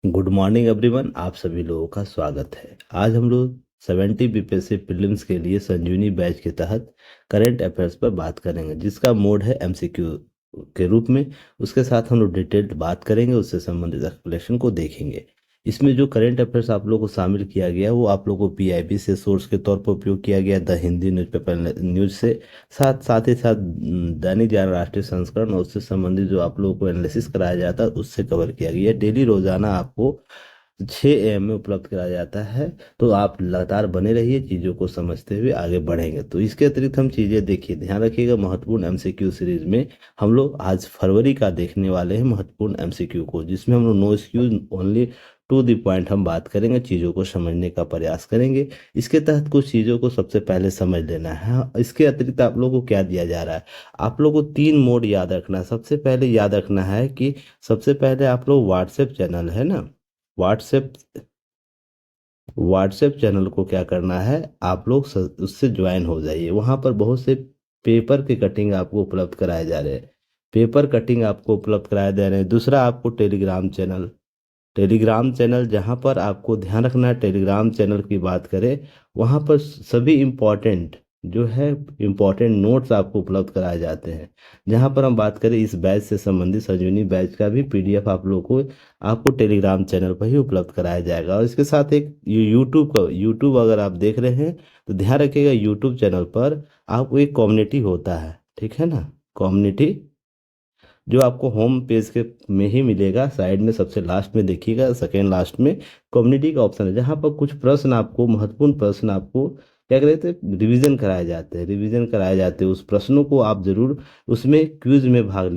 Good morning everyone. आप सभी लोगों का स्वागत है। आज हम लोग 70 बीपीएससी प्रीलिम्स के लिए संजीवनी बैच के तहत करंट अफेयर्स पर बात करेंगे, जिसका मोड है एमसीक्यू के रूप में। उसके साथ हम लोग डिटेल्ड बात करेंगे, उससे संबंधित एक्सप्लेनेशन को देखेंगे। इसमें जो करंट अफेयर्स आप लोगों को शामिल किया गया है वो आप लोगों को पीआईबी से सोर्स के तौर पर उपयोग किया गया है, द हिंदी न्यूज़पेपर न्यूज से। साथ ही साथ दैनिक जागरण राष्ट्रीय संस्करण और उससे संबंधित जो आप लोगों को एनालिसिस कराया जाता है उससे कवर किया गया है। डेली रोजाना आपको 6 AM में उपलब्ध कराया जाता है। तो आप लगातार बने रहिए, चीज़ों को समझते हुए आगे बढ़ेंगे। तो इसके अतिरिक्त हम चीज़ें देखिए, ध्यान रखिएगा, महत्वपूर्ण एमसीक्यू सीरीज में हम लोग आज फरवरी का देखने वाले हैं महत्वपूर्ण एमसीक्यू को, जिसमें हम लोग no excuse only to the point हम बात करेंगे, चीज़ों को समझने का प्रयास करेंगे। इसके तहत कुछ चीज़ों को सबसे पहले समझ लेना है। इसके अतिरिक्त आप लोगों को क्या दिया जा रहा है, आप लोगों को 3 मोड याद रखना है। सबसे पहले याद रखना है कि सबसे पहले आप लोग व्हाट्सएप चैनल है ना, व्हाट्सएप व्हाट्सएप चैनल को क्या करना है, आप लोग उससे ज्वाइन हो जाइए। वहाँ पर बहुत से पेपर के कटिंग आपको उपलब्ध कराए जा रहे हैं, पेपर कटिंग आपको उपलब्ध कराए जा रहे हैं। दूसरा, आपको टेलीग्राम चैनल जहाँ पर आपको ध्यान रखना है, टेलीग्राम चैनल की बात करें, वहाँ पर सभी इम्पोर्टेंट जो है इम्पोर्टेंट नोट्स आपको उपलब्ध कराए जाते हैं। जहाँ पर हम बात करें इस बैच से संबंधित संजीवनी बैच का भी पीडीएफ आप लोगों को आपको टेलीग्राम चैनल पर ही उपलब्ध कराया जाएगा। और इसके साथ एक यूट्यूब अगर आप देख रहे हैं तो ध्यान रखिएगा, यूट्यूब चैनल पर आपको एक कम्युनिटी होता है, ठीक है ना, कम्युनिटी जो आपको होम पेज के में ही मिलेगा। साइड में सबसे लास्ट में देखिएगा, सेकेंड लास्ट में कम्युनिटी का ऑप्शन है, जहाँ पर कुछ प्रश्न आपको, महत्वपूर्ण प्रश्न आपको क्या कहते हैं, रिवीजन कराए जाते हैं। उस प्रश्नों को आप जरूर उसमें क्विज में भाग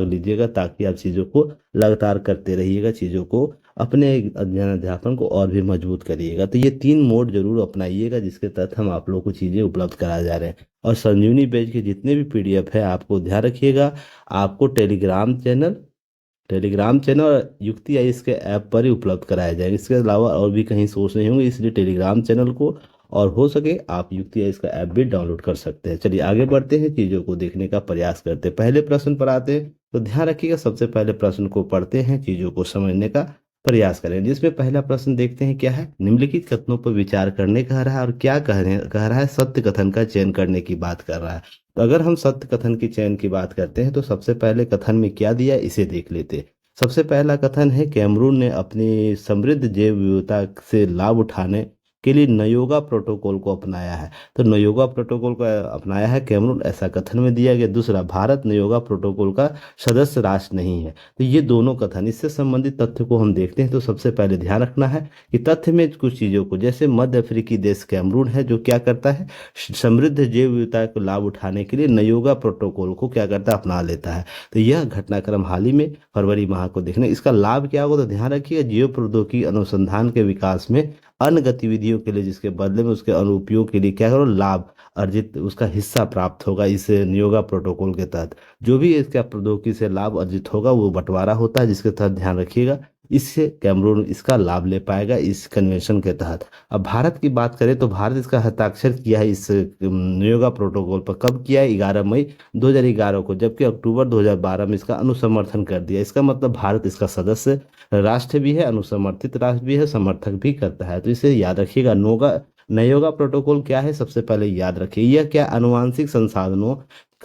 लीजिएगा, ताकि आप चीज़ों को लगातार करते रहिएगा, चीज़ों को अपने अध्ययन अध्यापन को और भी मजबूत करिएगा। तो ये 3 मोड जरूर अपनाइएगा, जिसके तहत हम आप लोगों को चीज़ें उपलब्ध करा जा रहे हैं। और संजीवनी पेज के जितने भी पीडीएफ है, आपको ध्यान रखिएगा, आपको टेलीग्राम चैनल और युक्ति आई इसके ऐप पर ही उपलब्ध कराया जाएगा। इसके अलावा और भी कहीं सोर्स नहीं होंगे, इसलिए टेलीग्राम चैनल को, और हो सके आप युक्ति आई इसका ऐप भी डाउनलोड कर सकते हैं। चलिए आगे बढ़ते हैं, चीज़ों को देखने का प्रयास करते हैं। पहले प्रश्न पर आते हैं, तो ध्यान रखिएगा, सबसे पहले प्रश्न को पढ़ते हैं, चीज़ों को समझने का प्रयास करें। जिसमें पहला प्रश्न देखते हैं क्या है, निम्नलिखित कथनों पर विचार करने कह रहा है, और क्या कह रहा है, सत्य कथन का चयन करने की बात कर रहा है। तो अगर हम सत्य कथन की चयन की बात करते हैं तो सबसे पहले कथन में क्या दिया है, इसे देख लेते हैं। सबसे पहला कथन है, कैमरून ने अपनी समृद्ध जैव विविधता से लाभ उठाने के लिए नयोगा प्रोटोकॉल को अपनाया है। तो नयोगा प्रोटोकॉल को अपनाया है कैमरून, ऐसा कथन में दिया गया। दूसरा, भारत नयोगा प्रोटोकॉल का सदस्य राष्ट्र नहीं है। तो ये दोनों कथन, इससे संबंधित तथ्य को हम देखते हैं। तो सबसे पहले ध्यान रखना है कि तथ्य में कुछ चीज़ों को, जैसे मध्य अफ्रीकी देश कैमरून है जो क्या करता है, समृद्ध जैव विविधता को लाभ उठाने के लिए नयोगा प्रोटोकॉल को क्या करता है, अपना लेता है। तो यह घटनाक्रम हाल ही में फरवरी माह को देखने, इसका लाभ क्या होगा, तो ध्यान रखिएगा, जैव प्रौद्योगिकी अनुसंधान के विकास में अन्य गतिविधियों के लिए, जिसके बदले में उसके अनुपयोग के लिए क्या करो, लाभ अर्जित, उसका हिस्सा प्राप्त होगा। इस नियोगा प्रोटोकॉल के तहत जो भी इसका प्रौद्योगिकी से लाभ अर्जित होगा वो बंटवारा होता है, जिसके तहत ध्यान रखिएगा, इससे कैमरून इसका लाभ ले पाएगा इस कन्वेंशन के तहत। अब भारत की बात करें तो भारत इसका हस्ताक्षर किया है इस नियोगा प्रोटोकॉल पर। कब किया है, 11 मई 2011 को, जबकि अक्टूबर 2012 में इसका अनुसमर्थन कर दिया। इसका मतलब भारत इसका सदस्य राष्ट्र भी है, अनुसमर्थित राष्ट्र भी है, समर्थक भी करता है। तो इसे याद रखिएगा। नयोगा प्रोटोकॉल क्या है, सबसे पहले याद रखिए, यह क्या, अनुवांशिक संसाधनों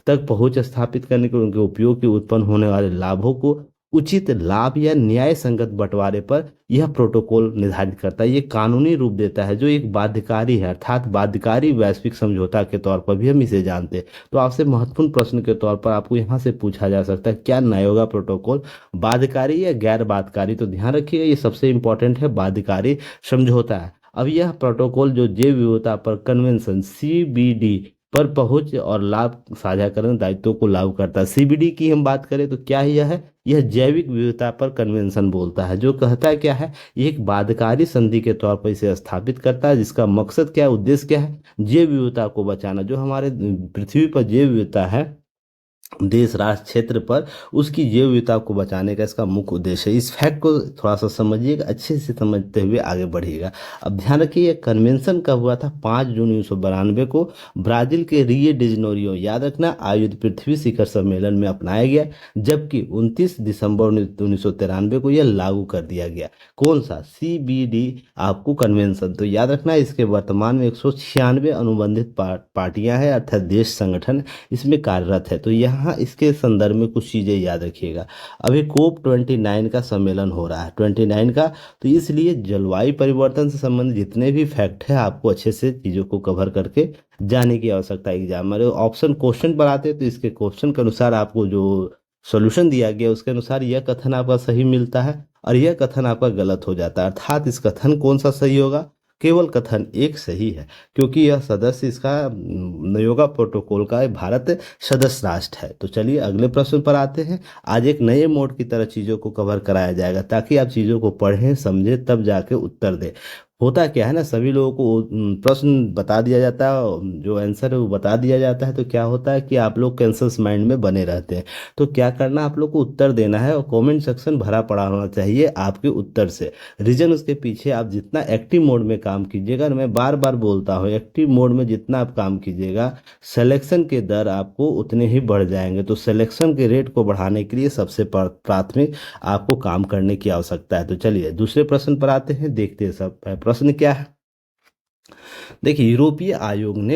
तक पहुंच स्थापित करने के, उनके उपयोग के उत्पन्न होने वाले लाभों को उचित लाभ या न्याय संगत बंटवारे पर यह प्रोटोकॉल निर्धारित करता है। ये कानूनी रूप देता है, जो एक बाध्यकारी है, अर्थात बाध्यकारी वैश्विक समझौता के तौर पर भी हम इसे जानते हैं। तो आपसे महत्वपूर्ण प्रश्न के तौर पर आपको यहाँ से पूछा जा सकता है, क्या नयोगा प्रोटोकॉल बाध्यकारी या गैर बाध्यकारी। तो ध्यान रखिएगा, ये सबसे इंपॉर्टेंट है, बाध्यकारी समझौता है। अब यह प्रोटोकॉल जो जैव विविधता पर कन्वेंशन सीबीडी पर पहुंच और लाभ साझाकरण दायित्वों को लागू करता है। सीबीडी की हम बात करें तो क्या है, यह जैविक विविधता पर कन्वेंशन बोलता है, जो कहता है क्या है, ये एक बाध्यकारी संधि के तौर पर इसे स्थापित करता है, जिसका मकसद क्या है, उद्देश्य क्या है, जैव विविधता को बचाना। जो हमारे पृथ्वी पर जैव विविधता है देश राष्ट्र क्षेत्र पर उसकी जैव विविधता को बचाने का इसका मुख्य उद्देश्य है। इस फैक्ट को थोड़ा सा समझिएगा, अच्छे से समझते हुए आगे बढ़िएगा। अब ध्यान रखिए, यह कन्वेंशन कब हुआ था? 5 जून 1992 को ब्राजील के रियो डी जनेरियो, याद रखना, आयोजित पृथ्वी शिखर सम्मेलन में अपनाया गया, जबकि 29 दिसंबर 1993 को यह लागू कर दिया गया। कौन सा? CBD आपको कन्वेंशन। तो याद रखना, इसके वर्तमान में 196 अनुबंधित पार्टियां हैं, अर्थात देश संगठन इसमें कार्यरत है। तो यहाँ इसके संदर्भ में कुछ चीज़ें याद रखिएगा। अभी COP29 का सम्मेलन हो रहा है, 29 का, तो इसलिए जलवायु परिवर्तन से संबंधित जितने भी फैक्ट है आपको अच्छे से चीज़ों को कवर करके जाने की आवश्यकता है। एग्जाम में ऑप्शन क्वेश्चन पर आते हैं तो इसके क्वेश्चन के अनुसार आपको जो सॉल्यूशन दिया गया उसके अनुसार यह कथन आपका सही मिलता है और यह कथन आपका गलत हो जाता है। अर्थात इस कथन कौन सा सही होगा? केवल कथन एक सही है, क्योंकि यह सदस्य इसका नयोगा प्रोटोकॉल का भारत सदस्य राष्ट्र है। तो चलिए अगले प्रश्न पर आते हैं। आज एक नए मोड की तरह चीज़ों को कवर कराया जाएगा ताकि आप चीज़ों को पढ़ें समझें तब जाके उत्तर दें। होता क्या है ना, सभी लोगों को प्रश्न बता दिया जाता है, जो आंसर है वो बता दिया जाता है, तो क्या होता है कि आप लोग कैंसल्स माइंड में बने रहते हैं। तो क्या करना, आप लोग को उत्तर देना है और कमेंट सेक्शन भरा पड़ा होना चाहिए आपके उत्तर से। रीजन उसके पीछे आप जितना एक्टिव मोड में काम कीजिएगा, मैं बार बार बोलता हूँ, एक्टिव मोड में जितना आप काम कीजिएगा सिलेक्शन के दर आपको उतने ही बढ़ जाएंगे। तो सिलेक्शन के रेट को बढ़ाने के लिए सबसे प्राथमिक आपको काम करने की आवश्यकता है। तो चलिए दूसरे प्रश्न पर आते हैं, देखते हैं सब प्रश्न क्या है। देखिए, यूरोपीय आयोग ने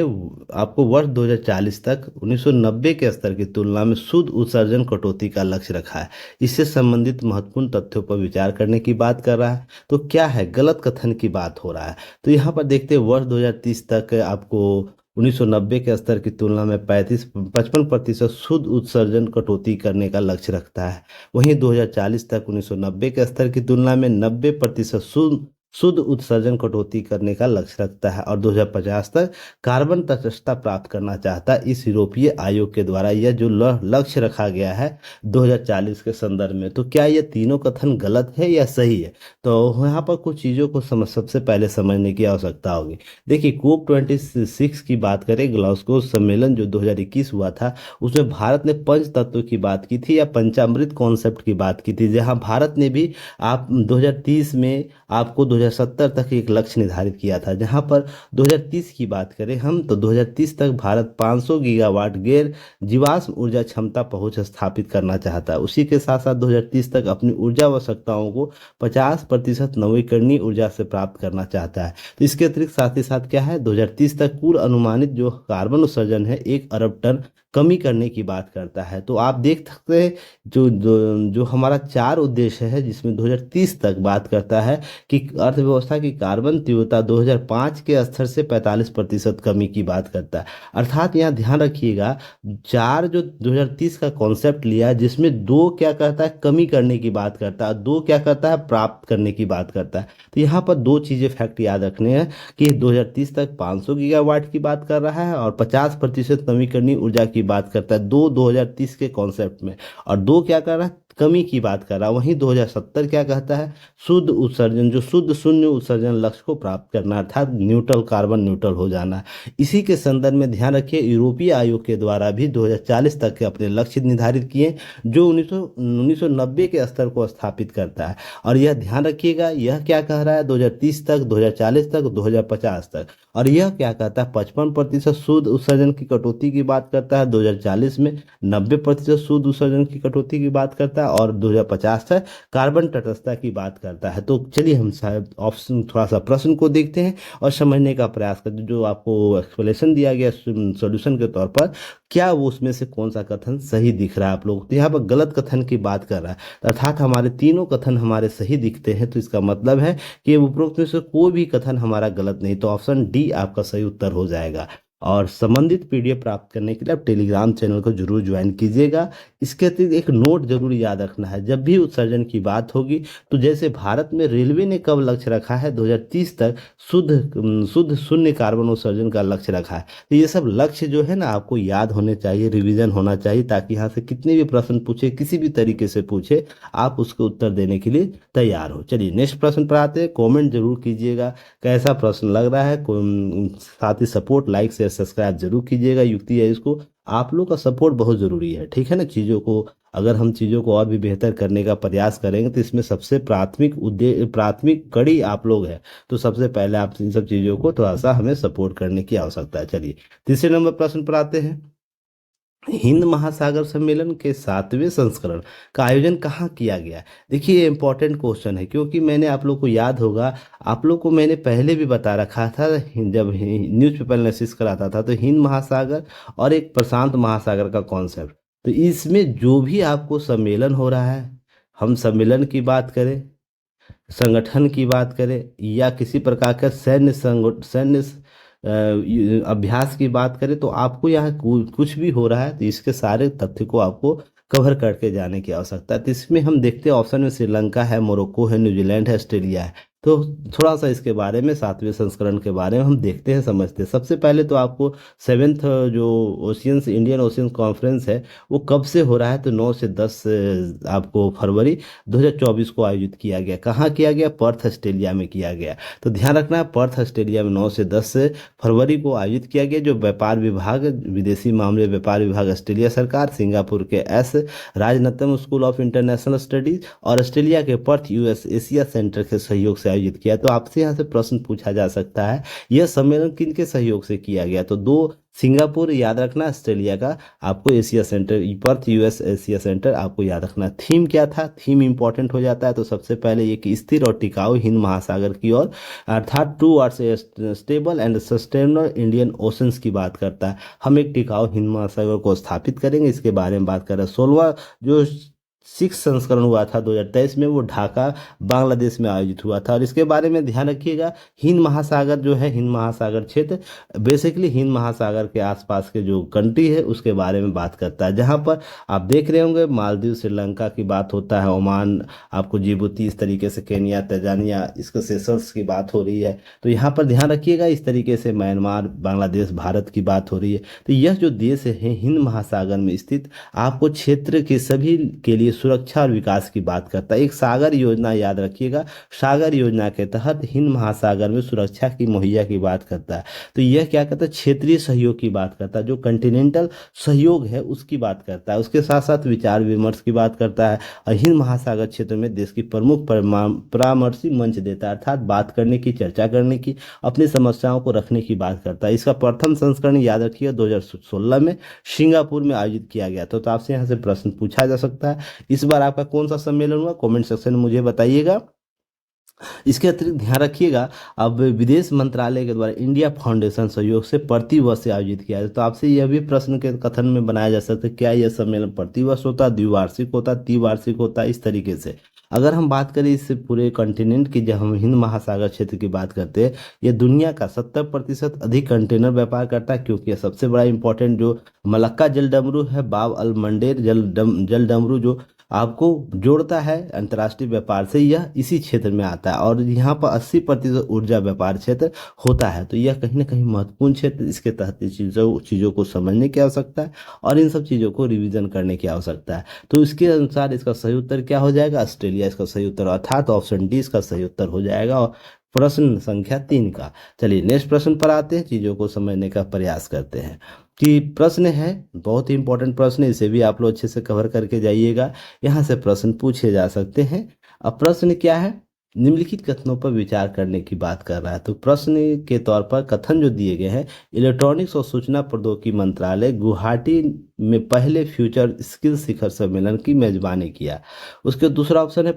आपको वर्ष 2040 तक 1990 के स्तर की तुलना में शुद्ध उत्सर्जन कटौती का लक्ष्य रखा है। इससे संबंधित महत्वपूर्ण तथ्यों पर विचार करने की बात कर रहा है। तो क्या है? गलत कथन की बात हो रहा है। तो यहाँ पर देखते हैं, वर्ष 2030 तक आपको 1990 के स्तर की तुलना में 55% शुद्ध उत्सर्जन कटौती करने का लक्ष्य रखता है। वहीं 2040 तक 1990 के स्तर की तुलना में 90% शुद्ध उत्सर्जन कटौती करने का लक्ष्य रखता है और 2050 तक कार्बन तटस्थता प्राप्त करना चाहता है। इस यूरोपीय आयोग के द्वारा यह जो लक्ष्य रखा गया है 2040 के संदर्भ में। तो क्या ये तीनों कथन गलत है या सही है? तो यहाँ पर कुछ चीज़ों को सबसे पहले समझने की आवश्यकता होगी। देखिए, COP26 की बात करें, ग्लासगो सम्मेलन जो 2021 हुआ था, उसमें भारत ने पंच तत्व की बात की थी या पंचामृत कॉन्सेप्ट की बात की थी, जहाँ भारत ने भी आप 2030 में आपको 2070 तक एक लक्ष्य निर्धारित किया था। जहां पर 2030 की बात करें हम, तो 2030 तक भारत 500 गीगावाट गैर जीवाश्म ऊर्जा क्षमता पहुंच स्थापित करना चाहता है। उसी के साथ साथ 2030 तक अपनी ऊर्जा आवश्यकताओं को 50% नवीकरणीय ऊर्जा से प्राप्त करना चाहता है। तो इसके अतिरिक्त साथ ही साथ क्या है, 2030 तक कुल अनुमानित जो कार्बन उत्सर्जन है 1 अरब टन कमी करने की बात करता है। तो आप देख सकते हैं जो जो जो हमारा 4 उद्देश्य है, जिसमें 2030 तक बात करता है कि अर्थव्यवस्था की कार्बन तीव्रता 2005 के स्तर से 45% कमी की बात करता है। अर्थात यहाँ ध्यान रखिएगा, 4 जो 2030 का कॉन्सेप्ट लिया है, जिसमें 2 क्या कहता है, कमी करने की बात करता है, 2 क्या करता है, प्राप्त करने की बात करता है। तो यहाँ पर 2 चीज़ें फैक्ट याद रखने हैं कि 2030 तक 500 गीगावाट की बात कर रहा है और 50% नवीकरणीय ऊर्जा की बात करता है, 2030 के कॉन्सेप्ट में, और 2 क्या कर रहा है, कमी की बात कर रहा है। वहीं 2070 क्या कहता है, शुद्ध उत्सर्जन, जो शुद्ध शून्य उत्सर्जन लक्ष्य को प्राप्त करना, अर्थात न्यूट्रल, कार्बन न्यूट्रल हो जाना। इसी के संदर्भ में ध्यान रखिए, यूरोपीय आयोग के द्वारा भी 2040 तक के अपने लक्ष्य निर्धारित किए, जो 1990 के स्तर को स्थापित करता है। और यह ध्यान रखिएगा, यह क्या कह रहा है, 2030 तक, 2040 तक, 2050 तक, और यह क्या कहता है, 55% शुद्ध उत्सर्जन की कटौती की बात करता है 2040 में, 90% शुद्ध उत्सर्जन की कटौती की बात करता है, और 2050 तक कार्बन तटस्थता की बात करता है। तो चलिए हम शायद ऑप्शन, थोड़ा सा प्रश्न को देखते हैं और समझने का प्रयास करते हैं। जो आपको एक्सप्लेनेशन दिया गया सॉल्यूशन के तौर पर, क्या वो उसमें से कौन सा कथन सही दिख रहा है आप लोग? तो यहाँ पर गलत कथन की बात कर रहा है, अर्थात हमारे तीनों कथन हमारे सही दिखते हैं। तो इसका मतलब है कि उपरोक्त में से कोई भी कथन हमारा गलत नहीं। तो ऑप्शन डी आपका सही उत्तर हो जाएगा। और संबंधित पीडीएफ प्राप्त करने के लिए आप टेलीग्राम चैनल को जरूर ज्वाइन कीजिएगा। इसके अतिरिक्त एक नोट जरूर याद रखना है, जब भी उत्सर्जन की बात होगी, तो जैसे भारत में रेलवे ने कब लक्ष्य रखा है, 2030 तक शुद्ध शून्य कार्बन उत्सर्जन का लक्ष्य रखा है। तो ये सब लक्ष्य जो है ना, आपको याद होने चाहिए, रिवीजन होना चाहिए, ताकि यहाँ से कितने भी प्रश्न पूछे, किसी भी तरीके से पूछे, आप उसके उत्तर देने के लिए तैयार हो। चलिए नेक्स्ट प्रश्न पर आते हैं। कॉमेंट जरूर कीजिएगा कैसा प्रश्न लग रहा है, साथ ही सपोर्ट, लाइक, शेयर, सब्सक्राइब जरूर कीजिएगा युक्ति है इसको। आप लोग का सपोर्ट बहुत ज़रूरी है, ठीक है ना। चीज़ों को अगर हम चीज़ों को और भी बेहतर करने का प्रयास करेंगे तो इसमें सबसे प्राथमिक कड़ी आप लोग हैं। तो सबसे पहले आप इन सब चीज़ों को थोड़ा सा हमें सपोर्ट करने की आवश्यकता है। चलिए तीसरे नंबर प्रश्न पर आते हैं। हिंद महासागर सम्मेलन के 7वें संस्करण का आयोजन कहाँ किया गया। देखिए ये इंपॉर्टेंट क्वेश्चन है, क्योंकि मैंने आप लोग को याद होगा, आप लोग को मैंने पहले भी बता रखा था जब न्यूज़पेपर एनालिसिस कराता था, तो हिंद महासागर और एक प्रशांत महासागर का कॉन्सेप्ट। तो इसमें जो भी आपको सम्मेलन हो रहा है, हम सम्मेलन की बात करें, संगठन की बात करें, या किसी प्रकार का सैन्य अभ्यास की बात करें, तो आपको यहाँ कुछ भी हो रहा है तो इसके सारे तथ्य को आपको कवर करके जाने की आवश्यकता है। तो इसमें हम देखते हैं ऑप्शन में श्रीलंका है, मोरक्को है, न्यूजीलैंड है, ऑस्ट्रेलिया है। तो थोड़ा सा इसके बारे में 7वें संस्करण के बारे में हम देखते हैं, समझते हैं। सबसे पहले तो आपको सेवेंथ जो ओशियंस इंडियन ओशियन कॉन्फ्रेंस है वो कब से हो रहा है, तो 9 से 10 आपको फरवरी 2024 को आयोजित किया गया। कहाँ किया गया, पर्थ ऑस्ट्रेलिया में किया गया। तो ध्यान रखना है, पर्थ ऑस्ट्रेलिया में 9 से 10 फरवरी को आयोजित किया गया। जो व्यापार विभाग, विदेशी मामले व्यापार विभाग ऑस्ट्रेलिया सरकार, सिंगापुर के राजनतम स्कूल ऑफ इंटरनेशनल स्टडीज और ऑस्ट्रेलिया के पर्थ यूएस एशिया सेंटर के सहयोग से आयोजित किया। तो आपसे यहाँ से प्रश्न पूछा जा सकता है, यह सम्मेलन किन के सहयोग से किया गया। तो दो, सिंगापुर याद रखना, ऑस्ट्रेलिया का आपको Asia centre, Perth US Asia centre आपको याद रखना। थीम क्या था, थीम इंपॉर्टेंट हो जाता है। तो सबसे पहले एक स्थिर और टिकाऊ हिंद महासागर की ओर, अर्थात towards stable and sustainable Indian oceans की बात करता है। हम एक टिकाऊ हिंद महासागर को स्थापित करेंगे, इसके बारे में बात कर रहे हैं। 16वां जो 6 संस्करण हुआ था 2023 में, वो ढाका बांग्लादेश में आयोजित हुआ था। और इसके बारे में ध्यान रखिएगा, हिंद महासागर जो है, हिंद महासागर क्षेत्र बेसिकली हिंद महासागर के आसपास के जो कंट्री है उसके बारे में बात करता है, जहाँ पर आप देख रहे होंगे मालदीव, श्रीलंका की बात होता है, ओमान, आपको जिबूती, इस तरीके से केनिया, तंजानिया, इसके सेशल्स की बात हो रही है। तो यहाँ पर ध्यान रखिएगा, इस तरीके से म्यांमार, बांग्लादेश, भारत की बात हो रही है। तो यह जो देश है हिंद महासागर में स्थित, आपको क्षेत्र के सभी के लिए सुरक्षा और विकास की बात करता है। एक सागर योजना याद रखिएगा, सागर योजना के तहत हिंद महासागर में सुरक्षा की मुहैया की बात करता है। तो यह क्या करता है, क्षेत्रीय सहयोग की बात करता है, जो कंटिनेंटल सहयोग है उसकी बात करता है। उसके साथ साथ विचार विमर्श की बात करता है, और हिंद महासागर क्षेत्र में देश की प्रमुख परामर्शी मंच देता है, अर्थात बात करने की, चर्चा करने की, अपनी समस्याओं को रखने की बात करता है। इसका प्रथम संस्करण याद रखिएगा 2016 में सिंगापुर में आयोजित किया गया। तो आपसे यहाँ से प्रश्न पूछा जा सकता है, इस बार आपका कौन सा सम्मेलन हुआ, कमेंट सेक्शन में मुझे बताइएगा। इसके अतिरिक्त ध्यान रखिएगा, अब विदेश मंत्रालय के द्वारा इंडिया फाउंडेशन सहयोग से प्रतिवर्ष से आयोजित किया जाए। तो आपसे यह भी प्रश्न के कथन में बनाया जा सकता है, क्या यह सम्मेलन प्रतिवर्ष होता है, द्विवार्षिक होता है, त्रिवार्षिक होता है, इस तरीके से। अगर हम बात करें इस पूरे कॉन्टिनेंट की, जब हम हिंद महासागर क्षेत्र की बात करते हैं, यह दुनिया का 70% अधिक कंटेनर व्यापार करता है, क्योंकि यह सबसे बड़ा इंपॉर्टेंट जो मलक्का जल डमरू है, बाब अल मंडेर जल डमरू जो आपको जोड़ता है अंतर्राष्ट्रीय व्यापार से, यह इसी क्षेत्र में आता है। और यहाँ पर 80% ऊर्जा व्यापार क्षेत्र होता है। तो यह कहीं ना कहीं महत्वपूर्ण क्षेत्र, इसके तहत चीज़ों को समझने की आवश्यकता है और इन सब चीज़ों को रिवीजन करने की आवश्यकता है। तो इसके अनुसार इसका सही उत्तर क्या हो जाएगा, ऑस्ट्रेलिया इसका सही उत्तर, अर्थात ऑप्शन डी इसका सही उत्तर हो जाएगा, और प्रश्न संख्या 3 का। चलिए नेक्स्ट प्रश्न पर आते हैं, चीज़ों को समझने का प्रयास करते हैं। कि प्रश्न है, बहुत ही इंपॉर्टेंट प्रश्न है, इसे भी आप लोग अच्छे से कवर करके जाइएगा, यहाँ से प्रश्न पूछे जा सकते हैं। अब प्रश्न क्या है, निम्नलिखित कथनों पर विचार करने की बात कर रहा है। तो प्रश्न के तौर पर कथन जो दिए गए हैं, इलेक्ट्रॉनिक्स और सूचना प्रौद्योगिकी मंत्रालय गुवाहाटी में पहले फ्यूचर स्किल शिखर सम्मेलन की मेजबानी किया। उसके दूसरा ऑप्शन है,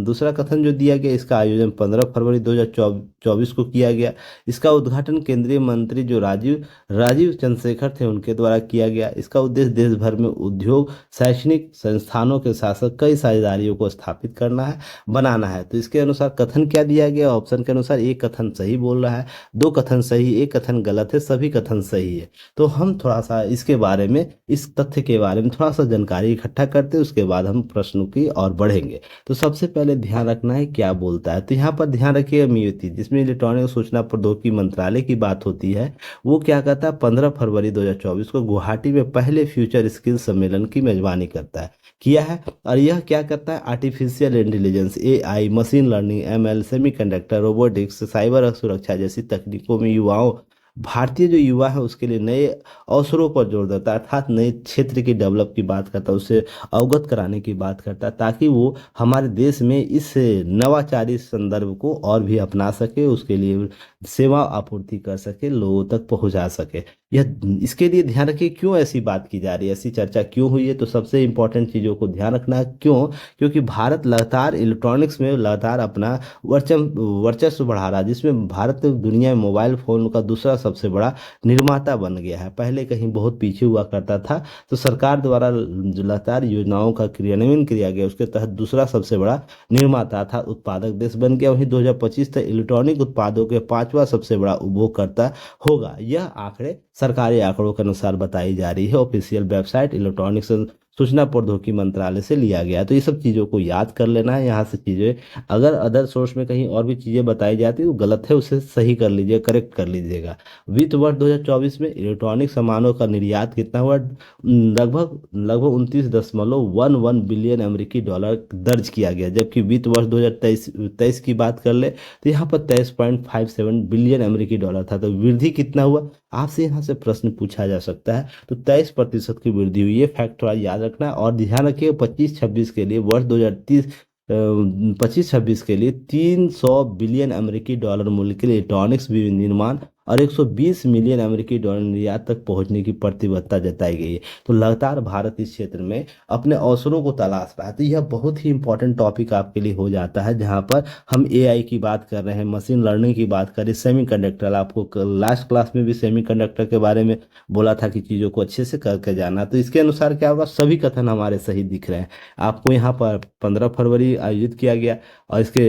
दूसरा कथन जो दिया गया, इसका आयोजन 15 फरवरी 2024 को किया गया। इसका उद्घाटन केंद्रीय मंत्री जो राजीव चंद्रशेखर थे उनके द्वारा किया गया। इसका उद्देश्य देश भर में उद्योग, शैक्षणिक संस्थानों के साथ साथ कई साझेदारियों को स्थापित करना है, बनाना है। तो इसके अनुसार कथन क्या दिया गया, ऑप्शन के अनुसार एक कथन सही बोल रहा है, दो कथन सही, एक कथन गलत है, सभी कथन सही है। तो हम थोड़ा सा इसके बारे में, इस तथ्य के बारे में थोड़ा सा जानकारी इकट्ठा करते हैं, उसके बाद हम प्रश्नों की और बढ़ेंगे। तो सबसे पहले ध्यान रखना है क्या बोलता है। तो यहाँ पर ध्यान रखिएगा, MeitY जिसमें इलेक्ट्रॉनिक और सूचना प्रौद्योगिकी मंत्रालय की बात होती है, वो क्या कहता है, 15 फरवरी 2024 को गुवाहाटी में पहले फ्यूचर स्किल सम्मेलन की मेजबानी करता है, किया है। और यह क्या करता है, artificial intelligence, AI, machine learning, ML, semiconductor, robotics, cyber सुरक्षा जैसी तकनीकों में युवाओं भारतीय जो युवा है उसके लिए नए अवसरों पर जोर देता है, अर्थात नए क्षेत्र की डेवलप की बात करता है, उससे अवगत कराने की बात करता है, ताकि वो हमारे देश में इस नवाचारी संदर्भ को और भी अपना सके, उसके लिए सेवा आपूर्ति कर सके, लोगों तक पहुंचा सके। यह इसके लिए ध्यान रखिए क्यों ऐसी बात की जा रही है, ऐसी चर्चा क्यों हुई है। तो सबसे इंपॉर्टेंट चीज़ों को ध्यान रखना है क्यों, क्योंकि भारत लगातार इलेक्ट्रॉनिक्स में लगातार अपना वर्चस्व बढ़ा रहा है, जिसमें भारत दुनिया में मोबाइल फोन का दूसरा सबसे बड़ा निर्माता बन गया है। पहले कहीं बहुत पीछे हुआ करता था, तो सरकार द्वारा जो लगातार योजनाओं का क्रियान्वयन किया गया उसके तहत दूसरा सबसे बड़ा निर्माता था, उत्पादक देश बन गया। वहीं 2025 तक इलेक्ट्रॉनिक उत्पादों के पांचवा सबसे बड़ा उपभोगकर्ता होगा। यह आंकड़े सरकारी आंकड़ों के अनुसार बताई जा रही है, ऑफिशियल वेबसाइट इलेक्ट्रॉनिक्स सूचना प्रौद्योगिकी मंत्रालय से लिया गया है। तो ये सब चीज़ों को याद कर लेना है। यहाँ से चीज़ें अगर अदर सोर्स में कहीं और भी चीज़ें बताई जाती है वो गलत है, उसे सही कर लीजिए, करेक्ट कर लीजिएगा। वित्त वर्ष 2024 में इलेक्ट्रॉनिक सामानों का निर्यात कितना हुआ, लगभग लगभग 29.11 बिलियन अमेरिकी डॉलर दर्ज किया गया। जबकि वित्त वर्ष 2023 की बात कर ले तो यहाँ पर 23.57 बिलियन अमेरिकी डॉलर था। तो वृद्धि कितना हुआ, आपसे यहाँ से प्रश्न पूछा जा सकता है। तो 23% की वृद्धि हुई, ये फैक्ट थोड़ा याद रखना। और ध्यान रखिए 25-26 के लिए, वर्ष 2030 25-26 के लिए 300 बिलियन अमेरिकी डॉलर मूल्य के लिए इलेक्ट्रॉनिक्स निर्माण और 120 मिलियन अमेरिकी डॉलर निर्यात तक पहुंचने की प्रतिबद्धता जताई गई है। तो लगातार भारत इस क्षेत्र में अपने अवसरों को तलाश रहा है। तो यह बहुत ही इंपॉर्टेंट टॉपिक आपके लिए हो जाता है, जहां पर हम एआई की बात कर रहे हैं, मशीन लर्निंग की बात कर रहे हैं, सेमीकंडक्टर। आपको लास्ट क्लास में भी सेमीकंडक्टर के बारे में बोला था कि चीज़ों को अच्छे से करके जाना। तो इसके अनुसार क्या होगा, सभी कथन हमारे सही दिख रहे हैं। आपको यहाँ पर 15 फरवरी आयोजित किया गया और इसके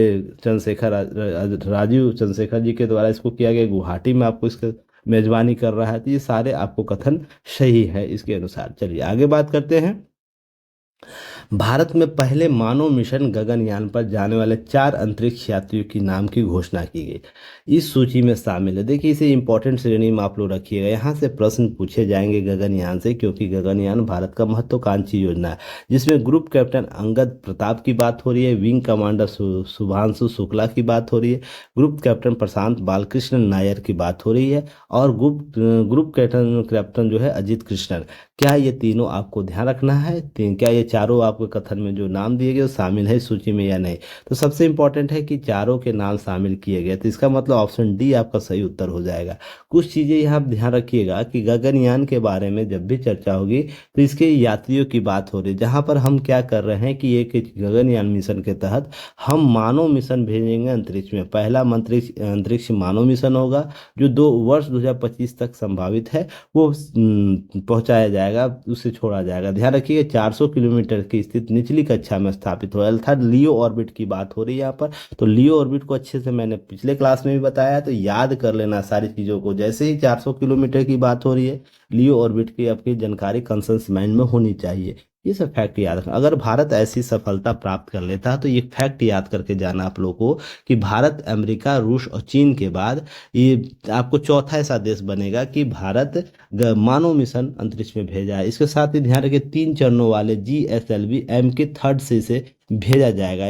राजीव चंद्रशेखर जी के द्वारा इसको किया गया, गुवाहाटी में आपको इसका मेजबानी कर रहा है। तो ये सारे आपको कथन सही है इसके अनुसार। चलिए आगे बात करते हैं। भारत में पहले मानव मिशन गगनयान पर जाने वाले 4 अंतरिक्ष यात्रियों की नाम की घोषणा की गई, इस सूची में शामिल है। देखिए इसे इंपॉर्टेंट श्रेणी में आप लोग रखिएगा, यहाँ से प्रश्न पूछे जाएंगे गगनयान से, क्योंकि गगनयान भारत का महत्वाकांक्षी योजना है, जिसमें ग्रुप कैप्टन अंगद प्रताप की बात हो रही है, विंग कमांडर शुभांशु शुक्ला की बात हो रही है, ग्रुप कैप्टन प्रशांत बालकृष्ण नायर की बात हो रही है, और ग्रुप कैप्टन जो है अजीत कृष्णन। क्या ये तीनों आपको ध्यान रखना है, क्या ये चारों आपको कथन में जो नाम दिए गए वो शामिल है इस सूची में या नहीं। तो सबसे इंपॉर्टेंट है कि चारों के नाम शामिल किए गए, तो इसका मतलब ऑप्शन डी आपका सही उत्तर हो जाएगा। कुछ चीज़ें यहाँ ध्यान रखिएगा कि गगनयान के बारे में जब भी चर्चा होगी तो इसके यात्रियों की बात हो रही है, जहाँ पर हम क्या कर रहे हैं कि एक गगनयान मिशन के तहत हम मानव मिशन भेजेंगे अंतरिक्ष में। पहला अंतरिक्ष मानव मिशन होगा जो वर्ष 2025 तक संभावित है, वो पहुंचाया जाएगा, उसे छोड़ा जाएगा। ध्यान रखिए 400 किलोमीटर की स्थित निचली कक्षा में स्थापित हो, अर्थात लियो ऑर्बिट की बात हो रही है यहाँ पर। तो लियो ऑर्बिट को अच्छे से मैंने पिछले क्लास में भी बताया है, तो याद कर लेना सारी चीज़ों को। जैसे ही 400 किलोमीटर की बात हो रही है, लियो ऑर्बिट की आपकी जानकारी कंसेंस माइंड में होनी चाहिए। ये सब फैक्ट याद रखना। अगर भारत ऐसी सफलता प्राप्त कर लेता है तो ये फैक्ट याद करके जाना आप लोगों को कि भारत अमेरिका रूस और चीन के बाद ये आपको चौथा ऐसा देश बनेगा कि भारत मानव मिशन अंतरिक्ष में भेजा है। इसके साथ ही ध्यान रखिए 3 चरणों वाले GSLV-M के थर्ड से इसे भेजा जाएगा।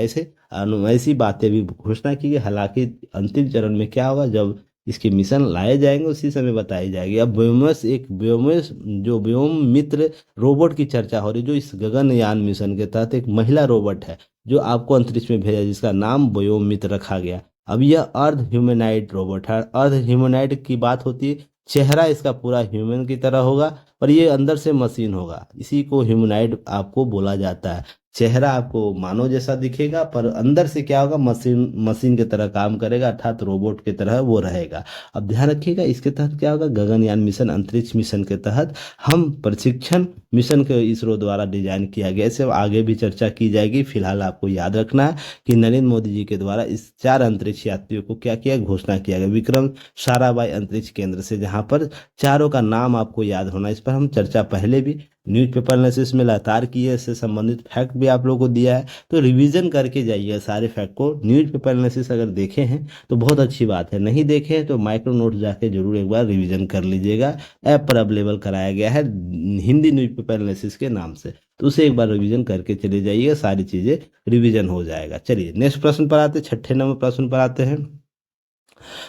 ऐसी बातें भी घोषणा की गई। हालांकि अंतिम चरण में क्या होगा, जब इसके मिशन लाए जाएंगे उसी समय बताई जाएगी। अब व्योमस जो व्योम मित्र रोबोट की चर्चा हो रही, जो इस गगनयान मिशन के तहत एक महिला रोबोट है जो आपको अंतरिक्ष में भेजा, जिसका नाम व्योम मित्र रखा गया। अब यह अर्ध ह्यूमैनॉइड रोबोट है। अर्ध ह्यूमैनॉइड की बात होती है, चेहरा इसका पूरा ह्यूमन की तरह होगा और ये अंदर से मशीन होगा, इसी को ह्यूमनॉइड आपको बोला जाता है। चेहरा आपको मानव जैसा दिखेगा पर अंदर से क्या होगा, मशीन की तरह काम करेगा, अर्थात रोबोट की तरह वो रहेगा। अब ध्यान रखिएगा इसके तहत क्या होगा, गगनयान मिशन अंतरिक्ष मिशन के तहत हम प्रशिक्षण मिशन के इसरो द्वारा डिजाइन किया गया। इसे आगे भी चर्चा की जाएगी। फिलहाल आपको याद रखना है कि नरेंद्र मोदी जी के द्वारा इस 4 अंतरिक्ष यात्रियों को क्या किया, घोषणा किया गया विक्रम साराभाई अंतरिक्ष केंद्र से, जहां पर चारों का नाम आपको याद होना। इस पर हम चर्चा पहले भी न्यूज़पेपर एनालिसिस में लगातार की है, इससे संबंधित फैक्ट भी आप लोगों को दिया है, तो रिवीजन करके जाइए सारे फैक्ट को। न्यूज़पेपर एनालिसिस अगर देखे हैं तो बहुत अच्छी बात है, नहीं देखे हैं तो माइक्रो नोट जाके जरूर एक बार रिवीजन कर लीजिएगा। ऐप पर अवेलेबल कराया गया है हिंदी न्यूज़पेपर एनालिसिस के नाम से, तो उसे एक बार रिवीजन करके चले जाइएगा, सारी चीज़ें रिवीजन हो जाएगा। चलिए नेक्स्ट प्रश्न पर आते, 6ठे नंबर प्रश्न पर आते हैं।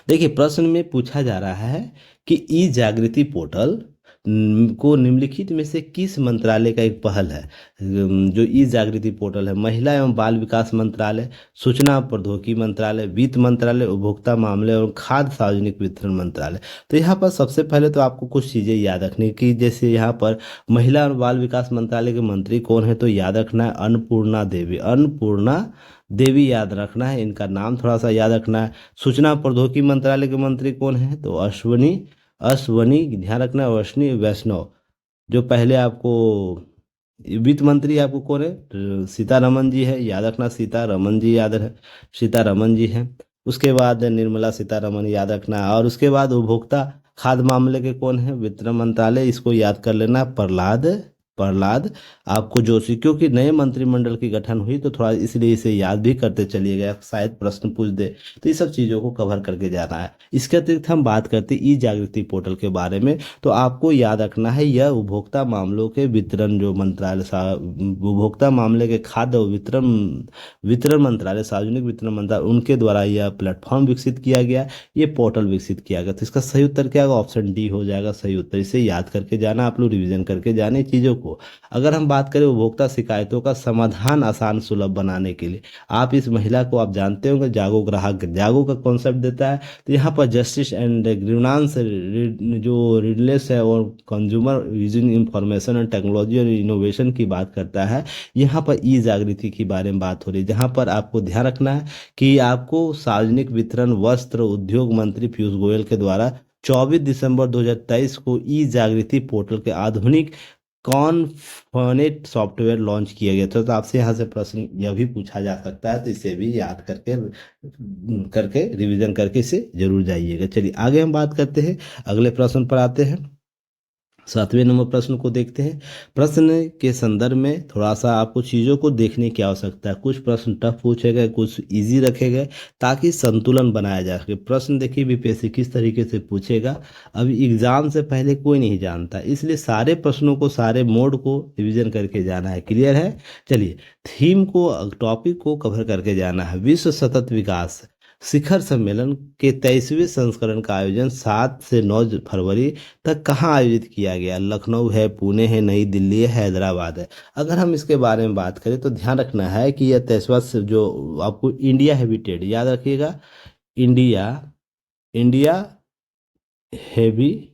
देखिए, प्रश्न में पूछा जा रहा है कि ई जागृति पोर्टल को निम्नलिखित में से किस मंत्रालय का एक पहल है। जो ई जागृति पोर्टल है, महिला एवं बाल विकास मंत्रालय, सूचना और प्रौद्योगिकी मंत्रालय, वित्त मंत्रालय, उपभोक्ता मामले और खाद्य सार्वजनिक वितरण मंत्रालय। तो यहाँ पर सबसे पहले तो आपको कुछ चीज़ें याद रखनी की, जैसे यहाँ पर महिला और बाल विकास मंत्रालय के मंत्री कौन है, तो याद रखना है अन्नपूर्णा देवी। अन्नपूर्णा देवी याद रखना है, इनका नाम थोड़ा सा याद रखना है। सूचना और प्रौद्योगिकी मंत्रालय के मंत्री कौन है, तो अश्वनी अश्वनी ध्यान रखना है, अश्विनी वैष्णव। जो पहले आपको वित्त मंत्री आपको कौन है, सीतारमन जी है, याद रखना, सीतारमन जी याद है, सीतारमन जी है। उसके बाद निर्मला सीतारमन याद रखना है। और उसके बाद उपभोक्ता खाद्य मामले के कौन है, वितरण मंत्रालय, इसको याद कर लेना, प्रहलाद प्रहलाद आपको जोशी। क्योंकि नए मंत्रिमंडल की गठन हुई तो थोड़ा इसलिए इसे याद भी करते चलिएगा, शायद प्रश्न पूछ दे। तो ये सब चीज़ों को कवर करके जाना है। इसके अतिरिक्त हम बात करते ई जागृति पोर्टल के बारे में। तो आपको याद रखना है, यह उपभोक्ता मामलों के वितरण जो मंत्रालय उपभोक्ता मामले के खाद्य और वितरण वितरण मंत्रालय, सार्वजनिक वितरण मंत्रालय, उनके द्वारा यह प्लेटफॉर्म विकसित किया गया, ये पोर्टल विकसित किया गया। तो इसका सही उत्तर क्या होगा, ऑप्शन डी हो जाएगा सही उत्तर। इसे याद करके जाना, आप लोग रिविजन करके जाने चीज़ों को। अगर हम बात करें उपभोक्ता शिकायतों का समाधान आसान सुलभ बनाने के लिए, आप इस महिला को आप जानते होंगे, जागो ग्राहक जागो का कॉन्सेप्ट देता है। तो यहाँ पर जस्टिस एंड ग्रीवांस जो रिडलेस है और consumer using information and technology और इनोवेशन की बात करता है। यहाँ पर ई जागृति के बारे में बात हो रही है, जहाँ पर आपको ध्यान रखना है कि आपको सार्वजनिक वितरण वस्त्र उद्योग मंत्री पीयूष गोयल के द्वारा 24 दिसंबर 2023 को ई जागृति पोर्टल के आधुनिक कॉन्फनेट सॉफ्टवेयर लॉन्च किया गया था। तो आपसे यहाँ से प्रश्न यह भी पूछा जा सकता है, तो इसे भी याद करके करके रिवीजन करके इसे जरूर जाइएगा। चलिए आगे हम बात करते हैं, अगले प्रश्न पर आते हैं। 7वें नंबर प्रश्न को देखते हैं। प्रश्न के संदर्भ में थोड़ा सा आपको चीज़ों को देखने की आवश्यकता है। कुछ प्रश्न टफ पूछे गए, कुछ इजी रखे गए, ताकि संतुलन बनाया जा सके। प्रश्न देखिए बीपीएससी किस तरीके से पूछेगा, अभी एग्जाम से पहले कोई नहीं जानता, इसलिए सारे प्रश्नों को, सारे मोड को रिविजन करके जाना है। क्लियर है। चलिए, थीम को, टॉपिक को कवर करके जाना है। विश्व सतत विकास शिखर सम्मेलन के 23वें संस्करण का आयोजन 7 से 9 फरवरी तक कहाँ आयोजित किया गया। लखनऊ है, पुणे है, नई दिल्ली है, हैदराबाद है। अगर हम इसके बारे में बात करें तो ध्यान रखना है कि यह 23वां जो आपको इंडिया हैबिटेट याद रखिएगा, इंडिया इंडिया हैबिटेट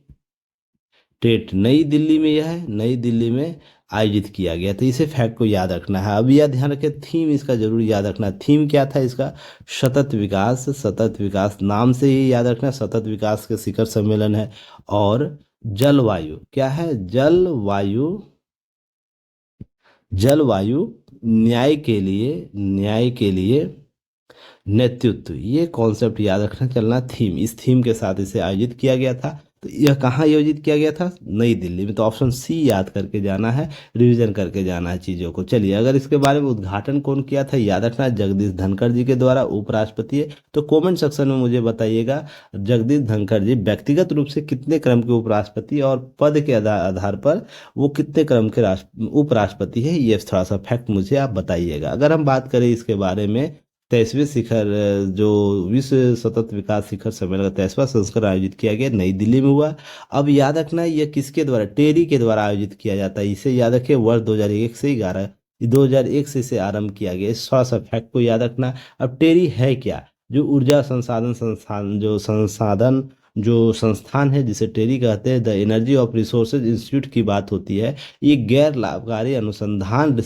नई दिल्ली में, यह है नई दिल्ली में आयोजित किया गया। तो इसे फैक्ट को याद रखना है। अब यह ध्यान रखें, थीम इसका जरूर याद रखना। थीम क्या था इसका, सतत विकास। सतत विकास नाम से ही याद रखना, सतत विकास के शिखर सम्मेलन है। और जलवायु क्या है, जलवायु जलवायु न्याय के लिए नेतृत्व, ये कॉन्सेप्ट याद रखना चलना। थीम, इस थीम के साथ इसे आयोजित किया गया था। तो यह कहाँ आयोजित किया गया था, नई दिल्ली में। तो ऑप्शन सी याद करके जाना है, रिवीजन करके जाना है चीज़ों को। चलिए, अगर इसके बारे में उद्घाटन कौन किया था, याद रखना है जगदीश धनखड़ जी के द्वारा, उपराष्ट्रपति है। तो कमेंट सेक्शन में मुझे बताइएगा, जगदीश धनखड़ जी व्यक्तिगत रूप से कितने क्रम के उपराष्ट्रपति और पद के आधार पर वो कितने क्रम के उपराष्ट्रपति है, ये थोड़ा सा फैक्ट मुझे आप बताइएगा। अगर हम बात करें इसके बारे में, 23वें शिखर जो विश्व सतत विकास शिखर सम्मेलन का 23वां संस्करण आयोजित किया गया, नई दिल्ली में हुआ। अब याद रखना है यह किसके द्वारा, टेरी के द्वारा आयोजित किया जाता है। इसे याद रखिए, वर्ष 2001 से 2001 से इसे आरंभ किया गया। इस थोड़ा सा फैक्ट को याद रखना। अब टेरी है क्या, जो ऊर्जा संस्थान है जिसे टेरी कहते हैं, the energy of resources institute की बात होती है। ये गैर लाभकारी अनुसंधान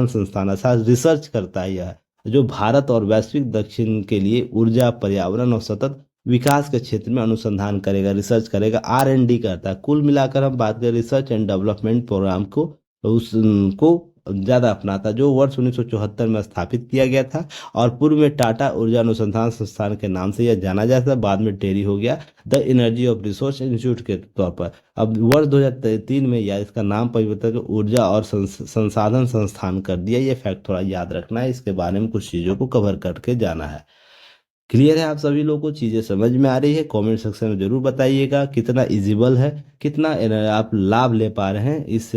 संस्थान अर्थात रिसर्च करता है, यह जो भारत और वैश्विक दक्षिण के लिए ऊर्जा, पर्यावरण और सतत विकास के क्षेत्र में अनुसंधान करेगा, रिसर्च करेगा, R&D करता है। कुल मिलाकर हम बात करें रिसर्च एंड डेवलपमेंट प्रोग्राम को, उसको ज़्यादा अपनाता, जो वर्ष 1974 में स्थापित किया गया था। और पूर्व में टाटा ऊर्जा अनुसंधान संस्थान के नाम से यह जाना जाता था, बाद में टेरी हो गया the energy of resource institute के तौर पर। अब वर्ष 2003 में यह इसका नाम परिवर्तन कर ऊर्जा और संसाधन संस्थान कर दिया। ये फैक्ट थोड़ा याद रखना है, इसके बारे में कुछ चीज़ों को कवर करके जाना है। क्लियर है आप सभी लोगों को, चीज़ें समझ में आ रही है, कमेंट सेक्शन में जरूर बताइएगा कितना इजिबल है, कितना आप लाभ ले पा रहे हैं इस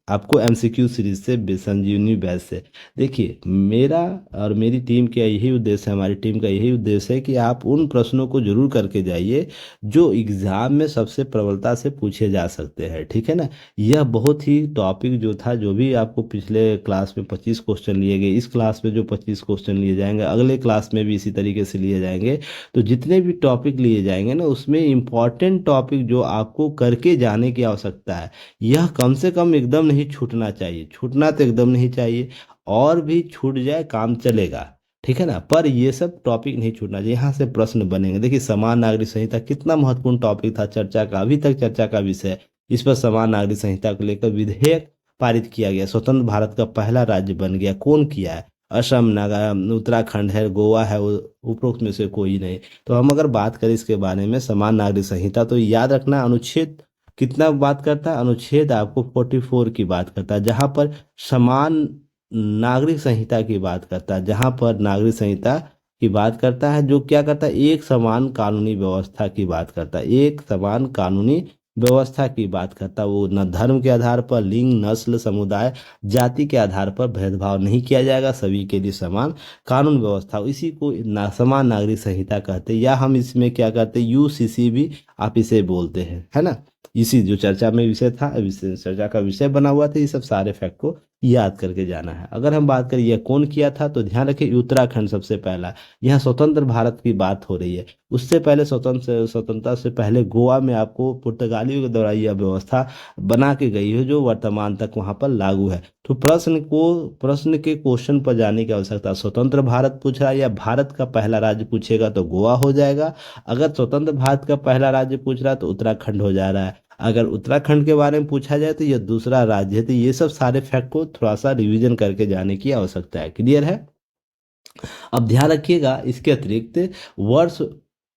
आपको एमसीक्यू सीरीज से संजीवनी बैच से। देखिए मेरा और मेरी टीम का यही उद्देश्य है, हमारी टीम का यही उद्देश्य है कि आप उन प्रश्नों को जरूर करके जाइए जो एग्जाम में सबसे प्रबलता से पूछे जा सकते हैं, ठीक है ना। यह बहुत ही टॉपिक जो था, जो भी आपको पिछले क्लास में 25 क्वेश्चन लिए गए, इस क्लास में जो 25 क्वेश्चन लिए जाएंगे, अगले क्लास में भी इसी तरीके से लिए जाएंगे। तो जितने भी टॉपिक लिए जाएंगे ना, उसमें इम्पॉर्टेंट टॉपिक जो आपको करके जाने की आवश्यकता है, यह कम से कम एकदम नहीं छूटना चाहिए। छूटना तो एकदम नहीं चाहिए, और भी छूट जाए काम चलेगा, ठीक है ना, पर ये सब टॉपिक नहीं छूटना चाहिए। यहाँ से प्रश्न बनेंगे। देखिए समान नागरिक संहिता कितना महत्वपूर्ण टॉपिक था, चर्चा का, अभी तक चर्चा का विषय है। इस पर समान नागरिक संहिता को लेकर विधेयक पारित किया गया, स्वतंत्र भारत का पहला राज्य बन गया। कौन किया है? असम, नागा, उत्तराखंड है, गोवा है, उपरोक्त में से कोई नहीं। तो हम अगर बात करें इसके बारे में, समान नागरिक संहिता, तो याद रखना अनुच्छेद कितना बात करता है? अनुच्छेद आपको 44 की बात करता है, जहां पर समान नागरिक संहिता की बात करता है, जहां पर नागरिक संहिता की बात करता है, जो क्या करता है, एक समान कानूनी व्यवस्था की बात करता है, एक समान कानूनी व्यवस्था की बात करता है। वो न धर्म के आधार पर, लिंग, नस्ल, समुदाय, जाति के आधार पर भेदभाव नहीं किया जाएगा, सभी के लिए समान कानून व्यवस्था, इसी को समान नागरिक संहिता कहते हैं। या हम इसमें क्या कहते हैं, यूसीसी भी आप इसे बोलते हैं, है ना। इसी जो चर्चा में विषय था, चर्चा का विषय बना हुआ था, ये सब सारे फैक्ट को याद करके जाना है। अगर हम बात करें यह कौन किया था, तो ध्यान रखें उत्तराखंड सबसे पहला। यहाँ स्वतंत्र भारत की बात हो रही है। उससे पहले स्वतंत्रता से पहले गोवा में आपको पुर्तगालियों के द्वारा यह व्यवस्था बना के गई है, जो वर्तमान तक वहां पर लागू है। तो प्रश्न के क्वेश्चन पर जाने की आवश्यकता, स्वतंत्र भारत पूछ रहा है या भारत का पहला राज्य पूछेगा तो गोवा हो जाएगा। अगर स्वतंत्र भारत का पहला राज्य पूछ रहा है तो उत्तराखंड हो जा रहा है। अगर उत्तराखंड के बारे में पूछा जाए तो यह दूसरा राज्य है। तो ये सब सारे फैक्ट को थोड़ा सा रिवीजन करके जाने की आवश्यकता है। क्लियर है? अब ध्यान रखिएगा, इसके अतिरिक्त वर्ष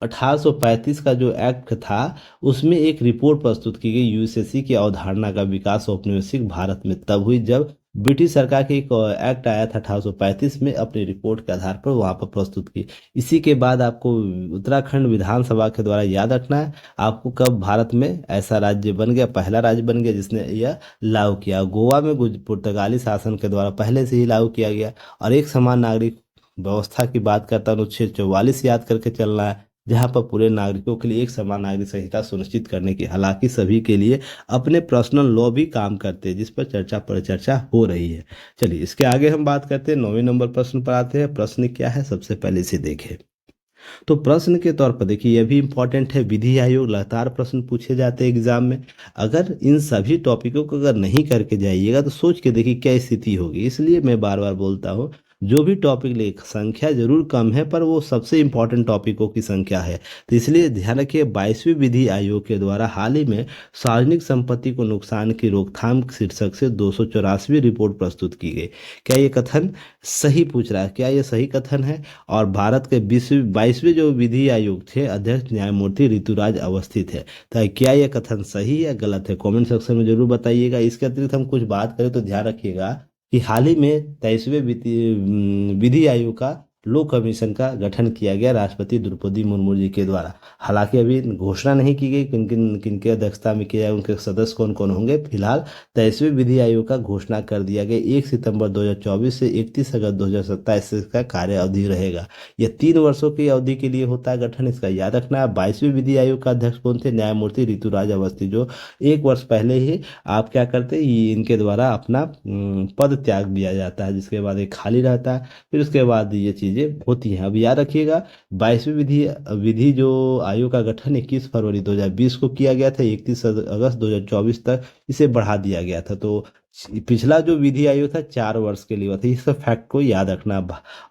1835 का जो एक्ट था, उसमें एक रिपोर्ट प्रस्तुत की गई, यूसीसी की अवधारणा का विकास औपनिवेशिक भारत में तब हुई जब ब्रिटिश सरकार के एक एक्ट आया था 1835 में, अपनी रिपोर्ट के आधार पर वहां पर प्रस्तुत की। इसी के बाद आपको उत्तराखंड विधानसभा के द्वारा याद रखना है, आपको कब भारत में ऐसा राज्य बन गया, पहला राज्य बन गया जिसने यह लागू किया। गोवा में पुर्तगाली शासन के द्वारा पहले से ही लागू किया गया। और एक समान नागरिक व्यवस्था की बात करता हूँ, अनुच्छेद 44 याद करके चलना है, जहाँ पर पूरे नागरिकों के लिए एक समान नागरिक संहिता सुनिश्चित करने की। हालांकि सभी के लिए अपने पर्सनल लॉ भी काम करते हैं, जिस पर चर्चा परिचर्चा हो रही है। चलिए इसके आगे हम बात करते हैं, 9वें नंबर प्रश्न पर आते हैं। प्रश्न क्या है, सबसे पहले इसे देखें। तो प्रश्न के तौर पर देखिए, यह भी इंपॉर्टेंट है, विधि आयोग लगातार प्रश्न पूछे जाते हैं एग्जाम में। अगर इन सभी टॉपिकों को अगर नहीं करके जाइएगा तो सोच के देखिए क्या स्थिति होगी। इसलिए मैं बार बार बोलता हूँ, जो भी टॉपिक ले, संख्या जरूर कम है पर वो सबसे इंपॉर्टेंट टॉपिकों की संख्या है। तो इसलिए ध्यान रखिए, 22वीं विधि आयोग के द्वारा हाल ही में सार्वजनिक संपत्ति को नुकसान की रोकथाम शीर्षक से 284वीं रिपोर्ट प्रस्तुत की गई। क्या ये कथन सही पूछ रहा है, क्या ये सही कथन है? और भारत के 22वें जो विधि आयोग थे, अध्यक्ष न्यायमूर्ति ऋतुराज अवस्थित है। तो क्या यह कथन सही या गलत है, कमेंट सेक्शन में जरूर बताइएगा। इसके अतिरिक्त हम कुछ बात करें तो ध्यान रखिएगा कि हाल ही में 23वें विधि आयोग का लो कमीशन का गठन किया गया राष्ट्रपति द्रौपदी मुर्मू जी के द्वारा। हालांकि अभी घोषणा नहीं की गई किन किन किनके अध्यक्षता में किया जाए, उनके सदस्य कौन कौन होंगे। फिलहाल 23वें विधि आयोग का घोषणा कर दिया गया। 1 सितंबर 2024 से 31 अगस्त 2027 का कार्य अवधि रहेगा। यह 3 वर्षों की अवधि के लिए होता है गठन, इसका याद रखना है। 22वें विधि आयोग का अध्यक्ष कौन थे? न्यायमूर्ति ऋतुराज अवस्थी, जो 1 वर्ष पहले ही आप क्या करते हैं, इनके द्वारा अपना पद त्याग दिया जाता है, जिसके बाद एक खाली रहता है। फिर उसके बाद ये चीजें होती हैं। अब याद रखिएगा, 22वीं विधि विधि जो आयोग का गठन 21 फरवरी 2020 को किया गया था, 31 अगस्त 2024 तक इसे बढ़ा दिया गया था। तो पिछला जो विधि आयोग था 4 वर्ष के लिए हुआ था। इस सब फैक्ट को याद रखना।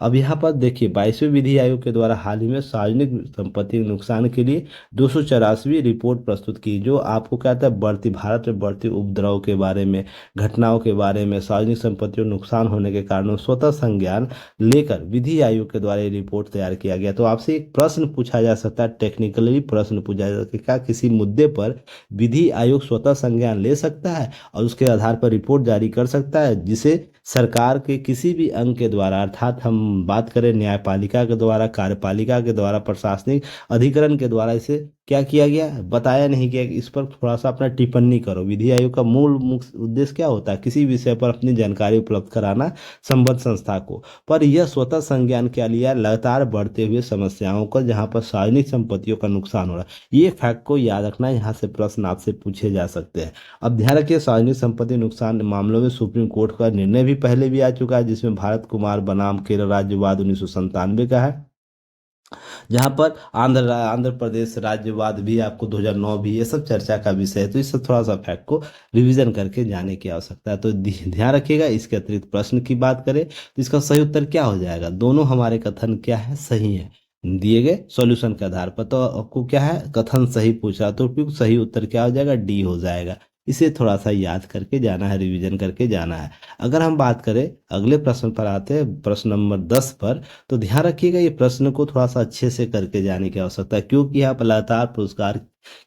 अब यहाँ पर देखिए, 22वें विधि आयोग के द्वारा हाल ही में सार्वजनिक संपत्ति के नुकसान के लिए 284वीं रिपोर्ट प्रस्तुत की, जो आपको कहता है बढ़ती भारत में बढ़ती उपद्रव के बारे में, घटनाओं के बारे में, सार्वजनिक संपत्तियों को नुकसान होने के कारण स्वतः संज्ञान लेकर विधि आयोग के द्वारा ये रिपोर्ट तैयार किया गया। तो आपसे एक प्रश्न पूछा जा सकता है, टेक्निकली प्रश्न पूछा जा सकता है, क्या किसी मुद्दे पर विधि आयोग स्वतः संज्ञान ले सकता है और उसके आधार पर रिपोर्ट जारी कर सकता है, जिसे सरकार के किसी भी अंग के द्वारा, अर्थात हम बात करें न्यायपालिका के द्वारा, कार्यपालिका के द्वारा, प्रशासनिक अधिकरण के द्वारा इसे क्या किया गया, बताया नहीं गया कि इस पर थोड़ा सा अपना टिप्पणी करो। विधि आयोग का मूल मुख्य उद्देश्य क्या होता है, किसी विषय पर अपनी जानकारी उपलब्ध कराना संबद्ध संस्था को। पर यह स्वतः संज्ञान क्या लिया, लगातार बढ़ते हुए समस्याओं का, जहां पर सार्वजनिक संपत्तियों का नुकसान हो रहा है। ये फैक्ट को याद रखना, यहाँ से प्रश्न आपसे पूछे जा सकते हैं। अब ध्यान रखिए, सार्वजनिक संपत्ति नुकसान मामलों में सुप्रीम कोर्ट का निर्णय भी पहले भी आ चुका है, जिसमें भारत कुमार बनाम केरल राज्यवाद 1997 का है। जहाँ पर आंध्र प्रदेश राज्यवाद भी आपको 2009 भी, ये सब चर्चा का विषय है। तो इस सब थोड़ा सा फैक्ट को रिवीजन करके जाने की आवश्यकता है। तो ध्यान रखिएगा। इसके अतिरिक्त प्रश्न की बात करें तो इसका सही उत्तर क्या हो जाएगा, दोनों हमारे कथन क्या है, सही है दिए गए सॉल्यूशन के आधार पर। तो आपको क्या है, कथन सही पूछा, तो उपयुक्त सही उत्तर क्या हो जाएगा, डी हो जाएगा। इसे थोड़ा सा याद करके जाना है, रिवीजन करके जाना है। अगर हम बात करें अगले प्रश्न पर आते हैं, प्रश्न नंबर 10 पर। तो ध्यान रखिएगा, ये प्रश्न को थोड़ा सा अच्छे से करके जाने की आवश्यकता है, क्योंकि यहाँ पर लगातार पुरस्कार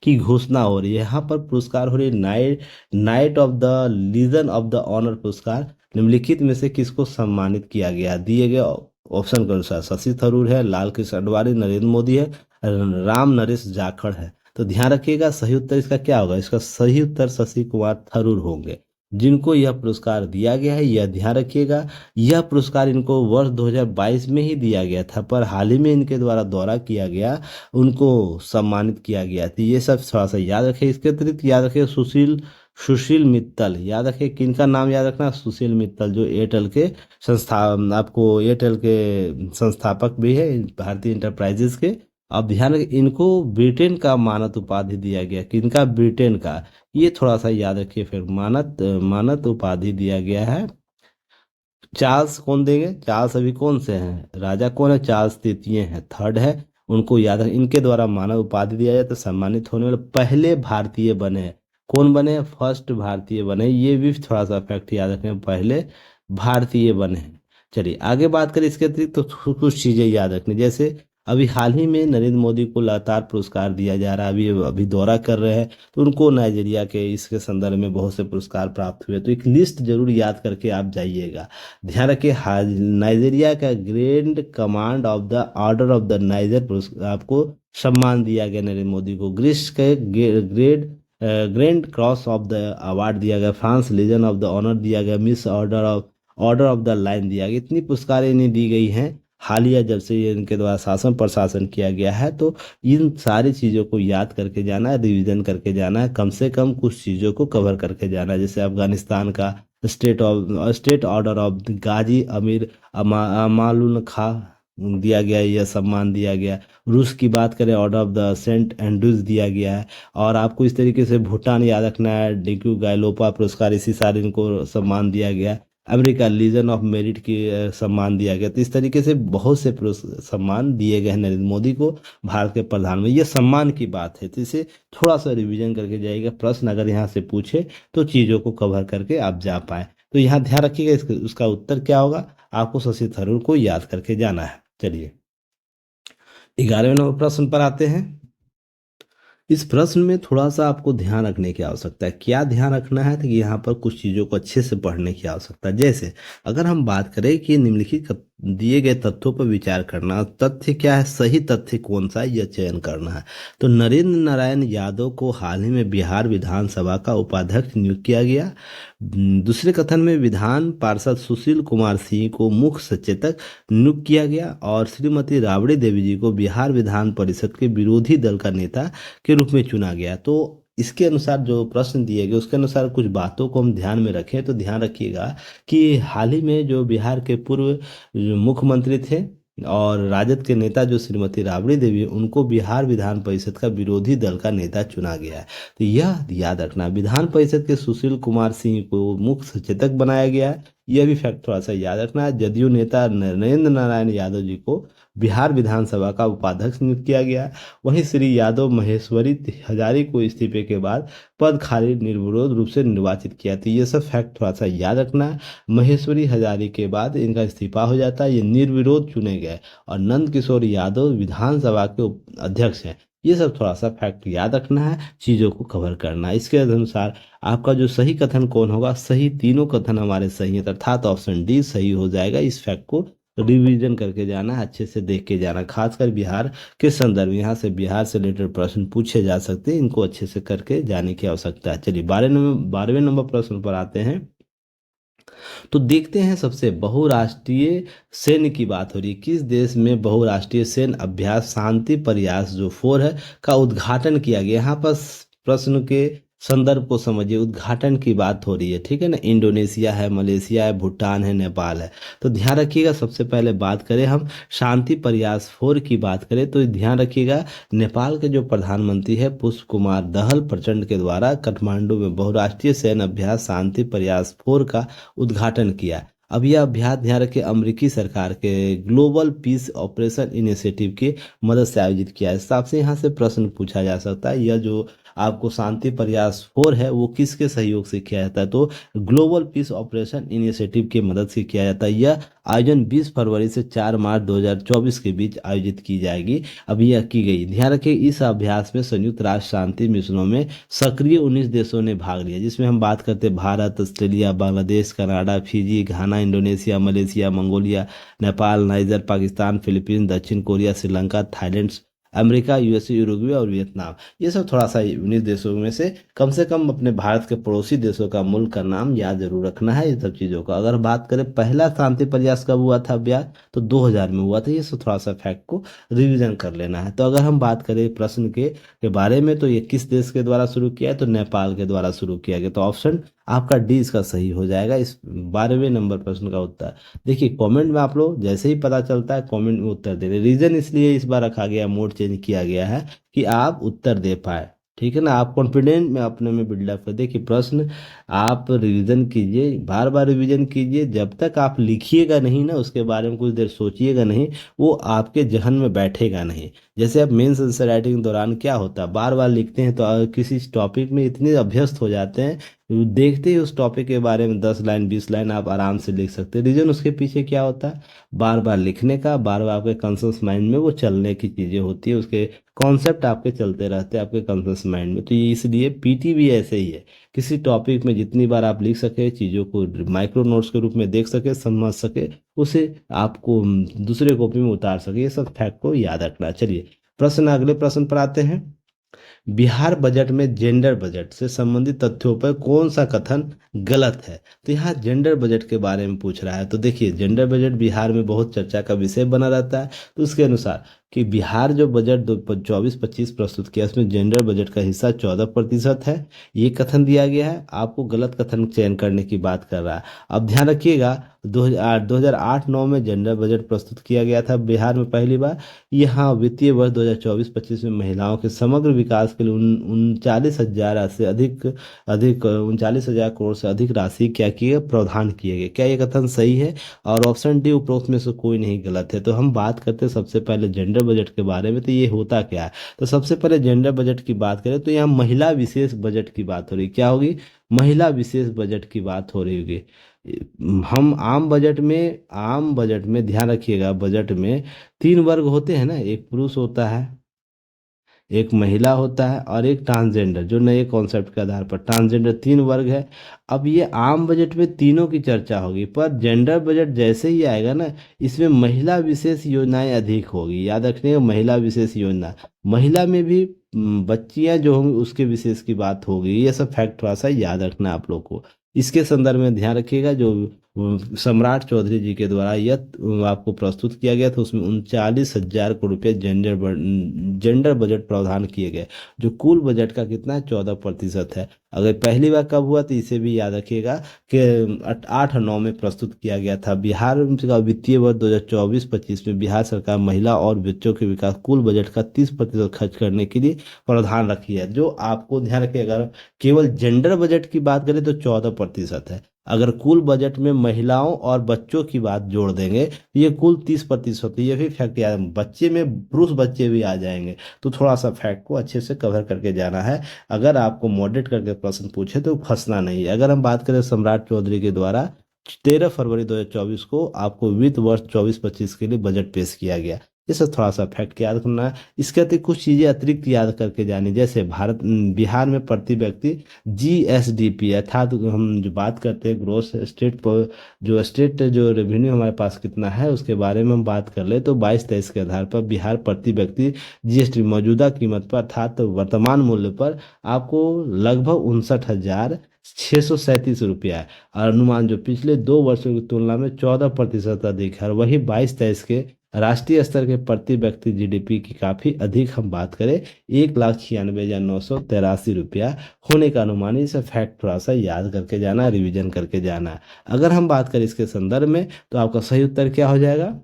की घोषणा हो रही है। यहाँ पर पुरस्कार हो रही है, knight of the legion of the honour पुरस्कार निम्नलिखित में से किसको सम्मानित किया गया। दिए गए ऑप्शन के अनुसार शशि थरूर है, लाल कृष्ण अडवाणी, नरेंद्र मोदी है, राम नरेश जाखड़ है। तो ध्यान रखिएगा, सही उत्तर इसका क्या होगा, इसका सही उत्तर शशि कुमार थरूर होंगे, जिनको यह पुरस्कार दिया गया है। यह ध्यान रखिएगा, यह पुरस्कार इनको वर्ष 2022 में ही दिया गया था, पर हाल ही में इनके द्वारा दौरा किया गया, उनको सम्मानित किया गया। तो ये सब थोड़ा सा याद रखें। इसके अतिरिक्त याद रखें सुशील सुशील मित्तल, याद रखें किनका नाम याद रखना, सुशील मित्तल, जो एयरटेल के संस्था, आपको एयरटेल के संस्थापक भी है, भारतीय इंटरप्राइजेज के। अब ध्यान रखें, इनको ब्रिटेन का मानद उपाधि दिया गया, किनका, ब्रिटेन का। ये थोड़ा सा याद रखिए। फिर मानद मानद उपाधि दिया गया है, चार्ल्स कौन देंगे, चार्ल्स अभी कौन से हैं, राजा कौन है, चार्ल्स तृतीय हैं, थर्ड है। उनको याद रखें, इनके द्वारा मानद उपाधि दिया जाए तो सम्मानित होने वाले पहले भारतीय बने हैं। कौन बने, फर्स्ट भारतीय बने, ये भी थोड़ा सा फैक्ट याद रखें, पहले भारतीय बने हैं। चलिए आगे बात करें। इसके अतिरिक्त तो कुछ चीजें याद रखनी, जैसे अभी हाल ही में नरेंद्र मोदी को लगातार पुरस्कार दिया जा रहा है, अभी अभी दौरा कर रहे हैं, तो उनको नाइजीरिया के इसके संदर्भ में बहुत से पुरस्कार प्राप्त हुए। तो एक लिस्ट जरूर याद करके आप जाइएगा। ध्यान रखिए, नाइजीरिया का grand command of the order of the niger पुरस्कार, आपको सम्मान दिया गया नरेंद्र मोदी को। ग्रीस के grand cross of the award दिया गया, France legion of the honour दिया गया, मिस ऑर्डर ऑफ द लाइन दिया गया। इतनी पुरस्कारें इन्हें दी गई हैं हालिया, जब से ये इनके द्वारा शासन प्रशासन किया गया है। तो इन सारी चीज़ों को याद करके जाना है, रिवीजन करके जाना है, कम से कम कुछ चीज़ों को कवर करके जाना है। जैसे अफगानिस्तान का स्टेट ऑर्डर ऑफ गाजी अमीर अमालुल खा दिया गया, यह सम्मान दिया गया। रूस की बात करें, order of the saint Andrews दिया गया है। और आपको इस तरीके से भूटान याद रखना है, डीक्यू गायलोपा पुरस्कार, इसी साल इनको सम्मान दिया गया। अमेरिका लीजन ऑफ मेरिट की सम्मान दिया गया। तो इस तरीके से बहुत से सम्मान दिए गए हैं नरेंद्र मोदी को, भारत के प्रधानमंत्री। ये सम्मान की बात है, तो इसे थोड़ा सा रिवीजन करके जाइएगा। प्रश्न अगर यहाँ से पूछे तो चीज़ों को कवर करके आप जा पाए। तो यहाँ ध्यान रखिएगा, उसका उत्तर क्या होगा, आपको शशि थरूर को याद करके जाना है। चलिए 11वें नंबर प्रश्न पर आते हैं। इस प्रश्न में थोड़ा सा आपको ध्यान रखने की आवश्यकता है। क्या ध्यान रखना है, तो यहाँ पर कुछ चीज़ों को अच्छे से पढ़ने की आवश्यकता है। जैसे अगर हम बात करें कि निम्नलिखित दिए गए तथ्यों पर विचार करना, तथ्य क्या है, सही तथ्य कौन सा है, यह चयन करना है। तो नरेंद्र नारायण यादव को हाल ही में बिहार विधानसभा का उपाध्यक्ष नियुक्त किया गया। दूसरे कथन में विधान पार्षद सुशील कुमार सिंह को मुख्य सचेतक नियुक्त किया गया, और श्रीमती राबड़ी देवी जी को बिहार विधान परिषद के विरोधी दल का नेता के रूप में चुना गया। तो इसके अनुसार जो प्रश्न दिए गए उसके अनुसार कुछ बातों को हम ध्यान में रखें। तो ध्यान रखिएगा कि हाल ही में जो बिहार के पूर्व जो मुख्यमंत्री थे और राजद के नेता जो श्रीमती राबड़ी देवी, उनको बिहार विधान परिषद का विरोधी दल का नेता चुना गया है। तो यह याद रखना, विधान परिषद के सुशील कुमार सिंह को मुख्य सचेतक बनाया गया है। यह भी फैक्ट थोड़ा सा याद रखना है। जदयू नेता नरेंद्र नारायण यादव जी को बिहार विधानसभा का उपाध्यक्ष नियुक्त किया गया है। वहीं श्री यादव महेश्वरी हजारी को इस्तीफे के बाद पद खाली निर्विरोध रूप से निर्वाचित किया। तो ये सब फैक्ट थोड़ा सा याद रखना है। महेश्वरी हजारी के बाद इनका इस्तीफा हो जाता है, ये निर्विरोध चुने गए, और नंद किशोर यादव विधानसभा के अध्यक्ष हैं। ये सब थोड़ा सा फैक्ट याद रखना है, चीज़ों को कवर करना है। इसके अनुसार आपका जो सही कथन कौन होगा, सही तीनों कथन हमारे सही है, अर्थात ऑप्शन डी सही हो जाएगा। इस फैक्ट को रिवीजन करके जाना, अच्छे से देख के जाना, खासकर बिहार के संदर्भ, यहाँ से बिहार से रिलेटेड प्रश्न पूछे जा सकते हैं, इनको अच्छे से करके जाने की आवश्यकता है। चलिए 12वें नंबर प्रश्न पर आते हैं। तो देखते हैं, सबसे बहुराष्ट्रीय सैन्य की बात हो रही है, किस देश में बहुराष्ट्रीय सैन्य अभ्यास शांति प्रयास जो 4 है का उद्घाटन किया गया। यहाँ पर प्रश्न के संदर्भ को समझिए, उद्घाटन की बात हो रही है, ठीक है ना। इंडोनेशिया है, मलेशिया है, भूटान है, नेपाल है। तो ध्यान रखिएगा, सबसे पहले बात करें हम शांति प्रयास 4 की बात करें तो ध्यान रखिएगा, नेपाल के जो प्रधानमंत्री है पुष्प कुमार दहल प्रचंड के द्वारा काठमांडू में बहुराष्ट्रीय सैन्य अभ्यास शांति प्रयास 4 का उद्घाटन किया। अब यह अभ्यास ध्यान रखिए अमेरिकी सरकार के ग्लोबल पीस ऑपरेशन इनिशिएटिव की मदद से आयोजित किया है। इस हिसाब से यहाँ से प्रश्न पूछा जा सकता है, यह जो आपको शांति प्रयास 4 है वो किसके सहयोग से किया जाता है, तो ग्लोबल पीस ऑपरेशन इनिशिएटिव की मदद से किया जाता है। यह आयोजन 20 फरवरी से 4 मार्च 2024 के बीच आयोजित की जाएगी। अब यह की गई, ध्यान रखिए इस अभ्यास में संयुक्त राष्ट्र शांति मिशनों में सक्रिय 19 देशों ने भाग लिया, जिसमें हम बात करते हैं Bharat, Australia, Bangladesh, Canada, Fiji, Ghana, Indonesia, Malaysia, Mongolia, Nepal, Niger, Pakistan, Philippines, दक्षिण Korea, Sri Lanka, Thailand, America, USA, Uruguay और वियतनाम। ये सब थोड़ा सा 19 देशों में से कम अपने भारत के पड़ोसी देशों का मुल्क का नाम याद जरूर रखना है। इन सब चीज़ों का अगर बात करें, पहला शांति प्रयास कब हुआ था अभ्यास, तो 2000 में हुआ था। ये सब थोड़ा सा फैक्ट को रिवीजन कर लेना है। तो अगर हम बात करें प्रश्न के बारे में, तो ये किस देश के द्वारा शुरू किया है, तो नेपाल के द्वारा शुरू किया गया। तो ऑप्शन आपका डी इसका सही हो जाएगा, इस 12वें नंबर प्रश्न का उत्तर। देखिए कमेंट में आप लोग जैसे ही पता चलता है कमेंट में उत्तर दे रहे। रीजन इसलिए इस बार रखा गया, मोड चेंज किया गया है कि आप उत्तर दे पाए, ठीक है ना। आप कॉन्फिडेंट में अपने में बिल्डअप कर। देखिए प्रश्न आप रिवीजन कीजिए, बार बार रिवीजन कीजिए, जब तक आप लिखिएगा नहीं ना, उसके बारे में कुछ देर सोचिएगा नहीं, वो आपके जहन में बैठेगा नहीं। जैसे आप मेंस आंसर राइटिंग के दौरान क्या होता है, बार बार लिखते हैं तो किसी टॉपिक में इतने अभ्यस्त हो जाते हैं, देखते ही उस टॉपिक के बारे में 10 लाइन 20 लाइन आप आराम से लिख सकते हैं। रीजन उसके पीछे क्या होता है, बार बार लिखने का, बार बार आपके कॉन्शियस माइंड में वो चलने की चीज़ें होती है, उसके कॉन्सेप्ट आपके चलते रहते हैं आपके कॉन्शियस माइंड में। तो ये इसलिए पीटी भी ऐसे ही है, किसी टॉपिक में जितनी बार आप लिख सके, चीज़ों को माइक्रो नोट्स के रूप में देख सके, समझ सके, उसे आपको दूसरे कॉपी में उतार सके, ये सब फैक्ट को याद रखना। चलिए अगले प्रश्न पर आते हैं। बिहार बजट में जेंडर बजट से संबंधित तथ्यों पर कौन सा कथन गलत है। तो यहाँ जेंडर बजट के बारे में पूछ रहा है। तो देखिए जेंडर बजट बिहार में बहुत चर्चा का विषय बना रहता है। तो उसके अनुसार कि बिहार जो बजट 24-25 प्रस्तुत किया, उसमें जेंडर बजट का हिस्सा 14% है, ये कथन दिया गया है। आपको गलत कथन चयन करने की बात कर रहा है। अब ध्यान रखिएगा 2008-9 में जेंडर बजट प्रस्तुत किया गया था बिहार में पहली बार। यहाँ वित्तीय वर्ष 2024-25 में महिलाओं के समग्र विकास के लिए 39,000 से अधिक 39,000 करोड़ से अधिक राशि क्या किए प्रावधान किए गए। क्या ये कथन सही है? और ऑप्शन डी उपरोक्त में से कोई नहीं गलत है। तो हम बात करते हैं सबसे पहले जेंडर बजट के बारे में। तो ये होता क्या है, तो सबसे पहले जेंडर बजट की बात करें तो यहाँ महिला विशेष बजट की बात हो रही। क्या होगी? महिला विशेष बजट की बात हो रही होगी। हम आम बजट में ध्यान रखिएगा, बजट में 3 वर्ग होते हैं ना, एक पुरुष होता है, एक महिला होता है और एक ट्रांसजेंडर, जो नए कॉन्सेप्ट के आधार पर ट्रांसजेंडर 3 वर्ग है। अब ये आम बजट में तीनों की चर्चा होगी, पर जेंडर बजट जैसे ही आएगा ना, इसमें महिला विशेष योजनाएं अधिक होगी। याद रखने का, महिला विशेष योजना, महिला में भी बच्चियां जो होंगी उसके विशेष की बात होगी। ये सब फैक्ट थोड़ा सा याद रखना आप लोग को। इसके संदर्भ में ध्यान रखिएगा, जो सम्राट चौधरी जी के द्वारा यह आपको प्रस्तुत किया गया था, उसमें 39,000 करोड़ रुपये जेंडर बजट प्रावधान किए गए, जो कुल बजट का कितना है, 14% है। अगर पहली बार कब हुआ तो इसे भी याद रखिएगा कि 8 और 9 में प्रस्तुत किया गया था। बिहार का वित्तीय वर्ष 2024-25 में बिहार सरकार महिला और बच्चों के विकास कुल बजट का 30% खर्च करने के लिए प्रावधान रखी है। जो आपको ध्यान रखिएगा, अगर केवल जेंडर बजट की बात करें तो 14% है। अगर कुल बजट में महिलाओं और बच्चों की बात जोड़ देंगे तो ये कुल 30% होती है। ये भी फैक्ट याद, बच्चे में पुरुष बच्चे भी आ जाएंगे। तो थोड़ा सा फैक्ट को अच्छे से कवर करके जाना है। अगर आपको मॉडरेट करके प्रश्न पूछे तो फंसना नहीं है। अगर हम बात करें सम्राट चौधरी के द्वारा 13 फरवरी 2024 को आपको वित्त वर्ष 24-25 के लिए बजट पेश किया गया। ये सब थोड़ा सा फैक्ट याद करना है। इसके अतिरिक्त कुछ चीज़ें अतिरिक्त याद करके जानी, जैसे बिहार में प्रति व्यक्ति GSDP अर्थात हम जो बात करते हैं ग्रोस स्टेट जो स्टेट जो रेवेन्यू हमारे पास कितना है उसके बारे में हम बात कर ले, तो 22-23 के आधार पर बिहार प्रति व्यक्ति GST मौजूदा कीमत पर अर्थात वर्तमान मूल्य पर आपको लगभग 59,637 रुपया है। और अनुमान जो पिछले 2 वर्षों की तुलना में 14% अधिक है। और वही 22-23 के राष्ट्रीय स्तर के प्रति व्यक्ति GDP की काफी अधिक हम बात करें 1,96,983 रुपया होने का अनुमान है। इसे फैक्ट थोड़ा सा याद करके जाना, रिवीजन करके जाना है। अगर हम बात करें इसके संदर्भ में तो आपका सही उत्तर क्या हो जाएगा?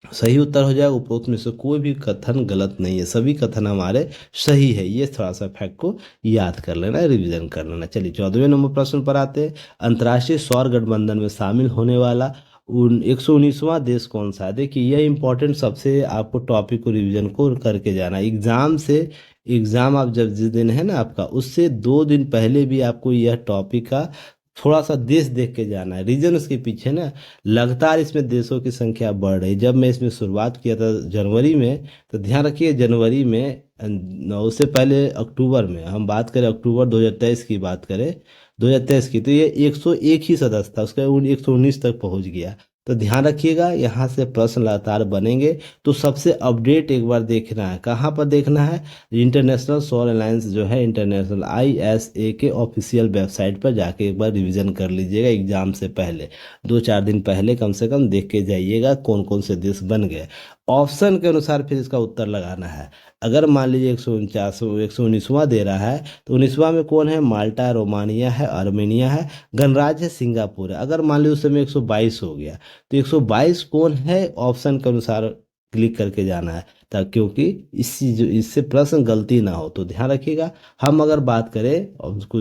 सही उत्तर हो जाएगा उपरोक्त में से कोई भी कथन गलत नहीं है, सभी कथन हमारे सही है। ये थोड़ा सा फैक्ट को याद कर लेना, रिवीजन कर लेना। चलिए 14वें नंबर प्रश्न पर आते हैं। अंतर्राष्ट्रीय सौर गठबंधन में शामिल होने वाला 119वां देश कौन सा है? देखिए यह इंपॉर्टेंट सबसे आपको टॉपिक को रिवीजन को करके जाना एग्जाम से। एग्जाम आप जब जिस दिन है ना आपका, उससे 2 दिन पहले भी आपको यह टॉपिक का थोड़ा सा देश देख के जाना है। रीजन उसके पीछे ना लगातार इसमें देशों की संख्या बढ़ रही। जब मैं इसमें शुरुआत किया था जनवरी में, तो ध्यान रखिए जनवरी में उससे पहले अक्टूबर में हम बात करें, अक्टूबर 2023 की बात करें 2023 की, तो ये 101 ही सदस्य था, उसका 119 तक पहुंच गया। तो ध्यान रखिएगा यहाँ से प्रश्न लगातार बनेंगे। तो सबसे अपडेट एक बार देखना है, कहाँ पर देखना है? इंटरनेशनल सौर अलायंस जो है इंटरनेशनल ISA के ऑफिशियल वेबसाइट पर जाके एक बार रिवीजन कर लीजिएगा। एग्जाम से पहले 2-4 दिन पहले कम से कम देख के जाइएगा कौन कौन से देश बन गए। ऑप्शन के अनुसार फिर इसका उत्तर लगाना है। अगर मान लीजिए 119वां दे रहा है तो 19वां में कौन है? माल्टा, रोमानिया है, आर्मेनिया है, गणराज्य है सिंगापुर है। अगर मान लीजिए उस समय 122 हो गया तो 122 कौन है? ऑप्शन के अनुसार क्लिक करके जाना है, ताकि क्योंकि इससे प्रश्न गलती ना हो। तो ध्यान रखिएगा। हम अगर बात करें उसको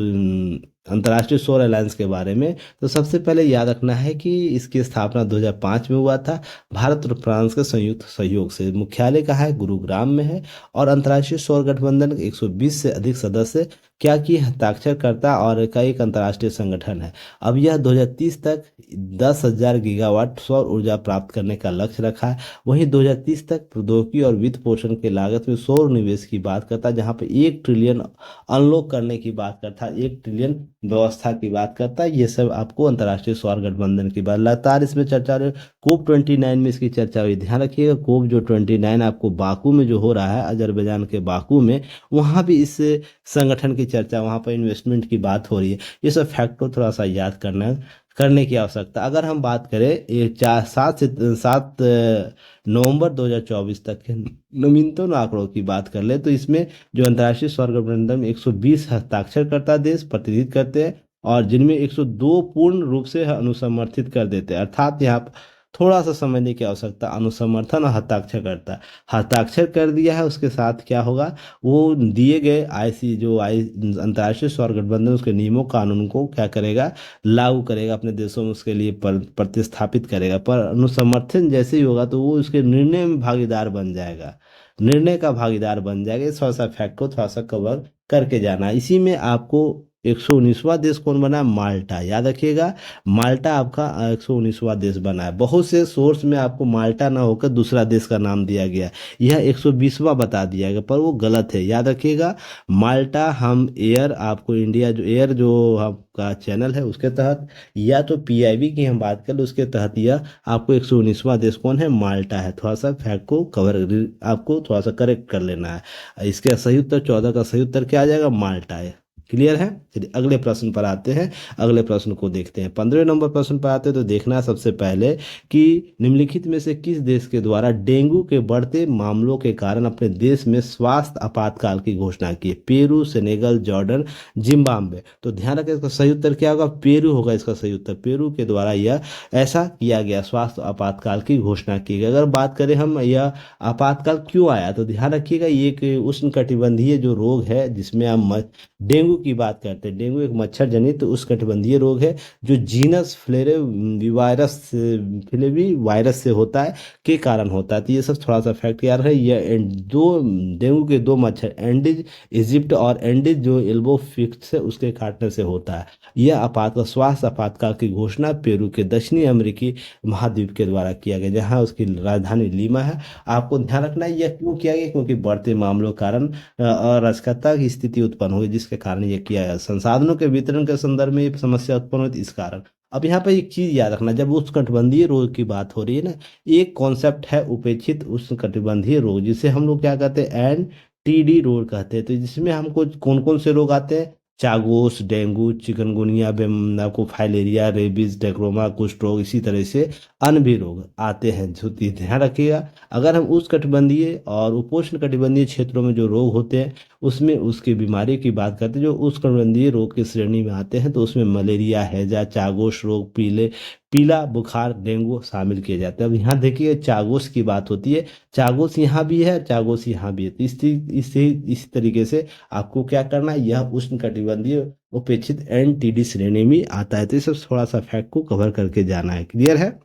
अंतर्राष्ट्रीय सौर अलायंस के बारे में, तो सबसे पहले याद रखना है कि इसकी स्थापना 2005 में हुआ था भारत और फ्रांस के संयुक्त सहयोग से। मुख्यालय कहाँ है? गुरुग्राम में है। और अंतर्राष्ट्रीय सौर गठबंधन के 120 से अधिक सदस्य क्या की हस्ताक्षरकर्ता और का एक अंतर्राष्ट्रीय संगठन है। अब यह 2030 तक 10,000 गीगावाट सौर ऊर्जा प्राप्त करने का लक्ष्य रखा है। वहीं 2030 तक प्रौद्योगिकी और वित्त पोषण के लागत में सौर निवेश की बात करता है, जहां पे 1 ट्रिलियन अनलॉक करने की बात करता है, 1 ट्रिलियन व्यवस्था की बात करता है। ये सब आपको अंतर्राष्ट्रीय सौर गठबंधन की बात लगातार इसमें चर्चा रही। कोप 29 में इसकी चर्चा हुई। ध्यान रखिएगा कोप जो 29 आपको बाकू में जो हो रहा है, अजरबैजान के बाकू में, वहाँ भी इस संगठन की चर्चा, वहाँ पर इन्वेस्टमेंट की बात हो रही है। ये सब फैक्ट को थोड़ा सा याद करने की आवश्यकता। अगर हम बात करें ये 7 नवंबर 2024 तक के नवीनतम आंकड़ों की बात कर ले, तो इसमें जो अंतर्राष्ट्रीय सौर गठबंधन में 120 हस्ताक्षरकर्ता देश प्रतिनिधित्व करते हैं और जिनमें 102 पूर्ण रूप से अनुसमर्थित कर देते हैं। अर्थात यहाँ थोड़ा सा समझने की आवश्यकता, अनुसमर्थन और हस्ताक्षर करता, हस्ताक्षर कर दिया है उसके साथ क्या होगा? वो दिए गए अंतर्राष्ट्रीय सौर गठबंधन उसके नियमों कानून को क्या करेगा? लागू करेगा, अपने देशों में उसके लिए प्रतिस्थापित करेगा। पर अनुसमर्थन जैसे ही होगा तो वो उसके निर्णय में भागीदार बन जाएगा, निर्णय का भागीदार बन जाएगा। इस थोड़ा सा फैक्ट को थोड़ा सा कवर करके जाना। इसी में आपको 119वां देश कौन बना? माल्टा। याद रखिएगा माल्टा आपका 119वां देश बना है। बहुत से सोर्स में आपको माल्टा ना होकर दूसरा देश का नाम दिया गया, यह 120वां बता दिया गया, पर वो गलत है। याद रखिएगा माल्टा हम एयर, आपको इंडिया जो एयर जो आपका चैनल है उसके तहत, या तो PIB की हम बात करें उसके तहत, यह आपको 119वां देश कौन है? माल्टा है। थोड़ा सा फैक्ट को कवर आपको थोड़ा सा करेक्ट कर लेना है। इसके सही उत्तर 14 का सही उत्तर क्या आ जाएगा? माल्टा है। क्लियर है? चलिए अगले प्रश्न पर आते हैं। अगले प्रश्न को देखते हैं। 15वें नंबर प्रश्न पर आते हैं तो देखना है सबसे पहले कि निम्नलिखित में से किस देश के द्वारा डेंगू के बढ़ते मामलों के कारण अपने देश में स्वास्थ्य आपातकाल की घोषणा की? Peru, Senegal, Jordan, Zimbabwe. तो ध्यान रखें इसका सही उत्तर क्या होगा? पेरू होगा इसका सही उत्तर। पेरू के द्वारा यह ऐसा किया गया, स्वास्थ्य आपातकाल की घोषणा की गई। अगर बात करें हम यह आपातकाल क्यों आया, तो ध्यान रखिएगा ये एक उष्णकटिबंधीय जो रोग है जिसमें आप डेंगू डेंगू की बात करते हैं, डेंगू एक मच्छर जनित उष्णकटिबंधीय रोग है जो जीनस फ्लेवी वायरस से होता है, के कारण होता है। तो ये सब थोड़ा सा फैक्ट याद है। ये दो डेंगू के दो मच्छर एंडीज इजिप्ट और एंडीज जो एल्बो फिक्स है उसके काटने से होता है। यह स्वास्थ्य आपातकाल की घोषणा पेरू के दक्षिणी अमेरिकी महाद्वीप के द्वारा किया गया, जहां उसकी राजधानी लीमा है। आपको ध्यान रखना है यह क्यों किया गया, क्योंकि बढ़ते मामलों के कारण अराजकता की स्थिति उत्पन्न हुई, जिसके कारण यह किया गया। संसाधनों के वितरण के संदर्भ में ये समस्या उत्पन्न हुई थी इस कारण। अब यहाँ पर एक चीज याद रखना, जब उष्णकटिबंधीय रोग की बात हो रही है ना, एक कॉन्सेप्ट है उपेक्षित उष्णकटिबंधीय रोग, जिसे हम लोग क्या कहते हैं, एनटीडी रोग कहते हैं। तो जिसमें हमको कौन कौन से रोग आते हैं, चागोस, डेंगू, चिकनगुनिया, आपको फाइलेरिया, रेबीज, डेक्रोमा, कुष्ठ रोग, इसी तरह से अन्य भी रोग आते हैं। जो ध्यान रखिएगा, अगर हम उष्णकटिबंधीय और उपोष्ण कटिबंधीय क्षेत्रों में जो रोग होते हैं उसमें उसकी बीमारी की बात करते हैं, जो उष्णकटिबंधीय रोग की श्रेणी में आते हैं, तो उसमें मलेरिया, हैजा, चागोस रोग, पीला बुखार, डेंगू शामिल किए जाते हैं। अब यहाँ देखिए चागोस की बात होती है, चागोस यहाँ भी है, चागोस यहाँ भी है। तो इस तरीके से आपको क्या करना है, यह उष्णकटिबंधीय उपेक्षित एनटीडी श्रेणी में आता है। तो ये सब थोड़ा सा फैक्ट को कवर करके जाना है। क्लियर है।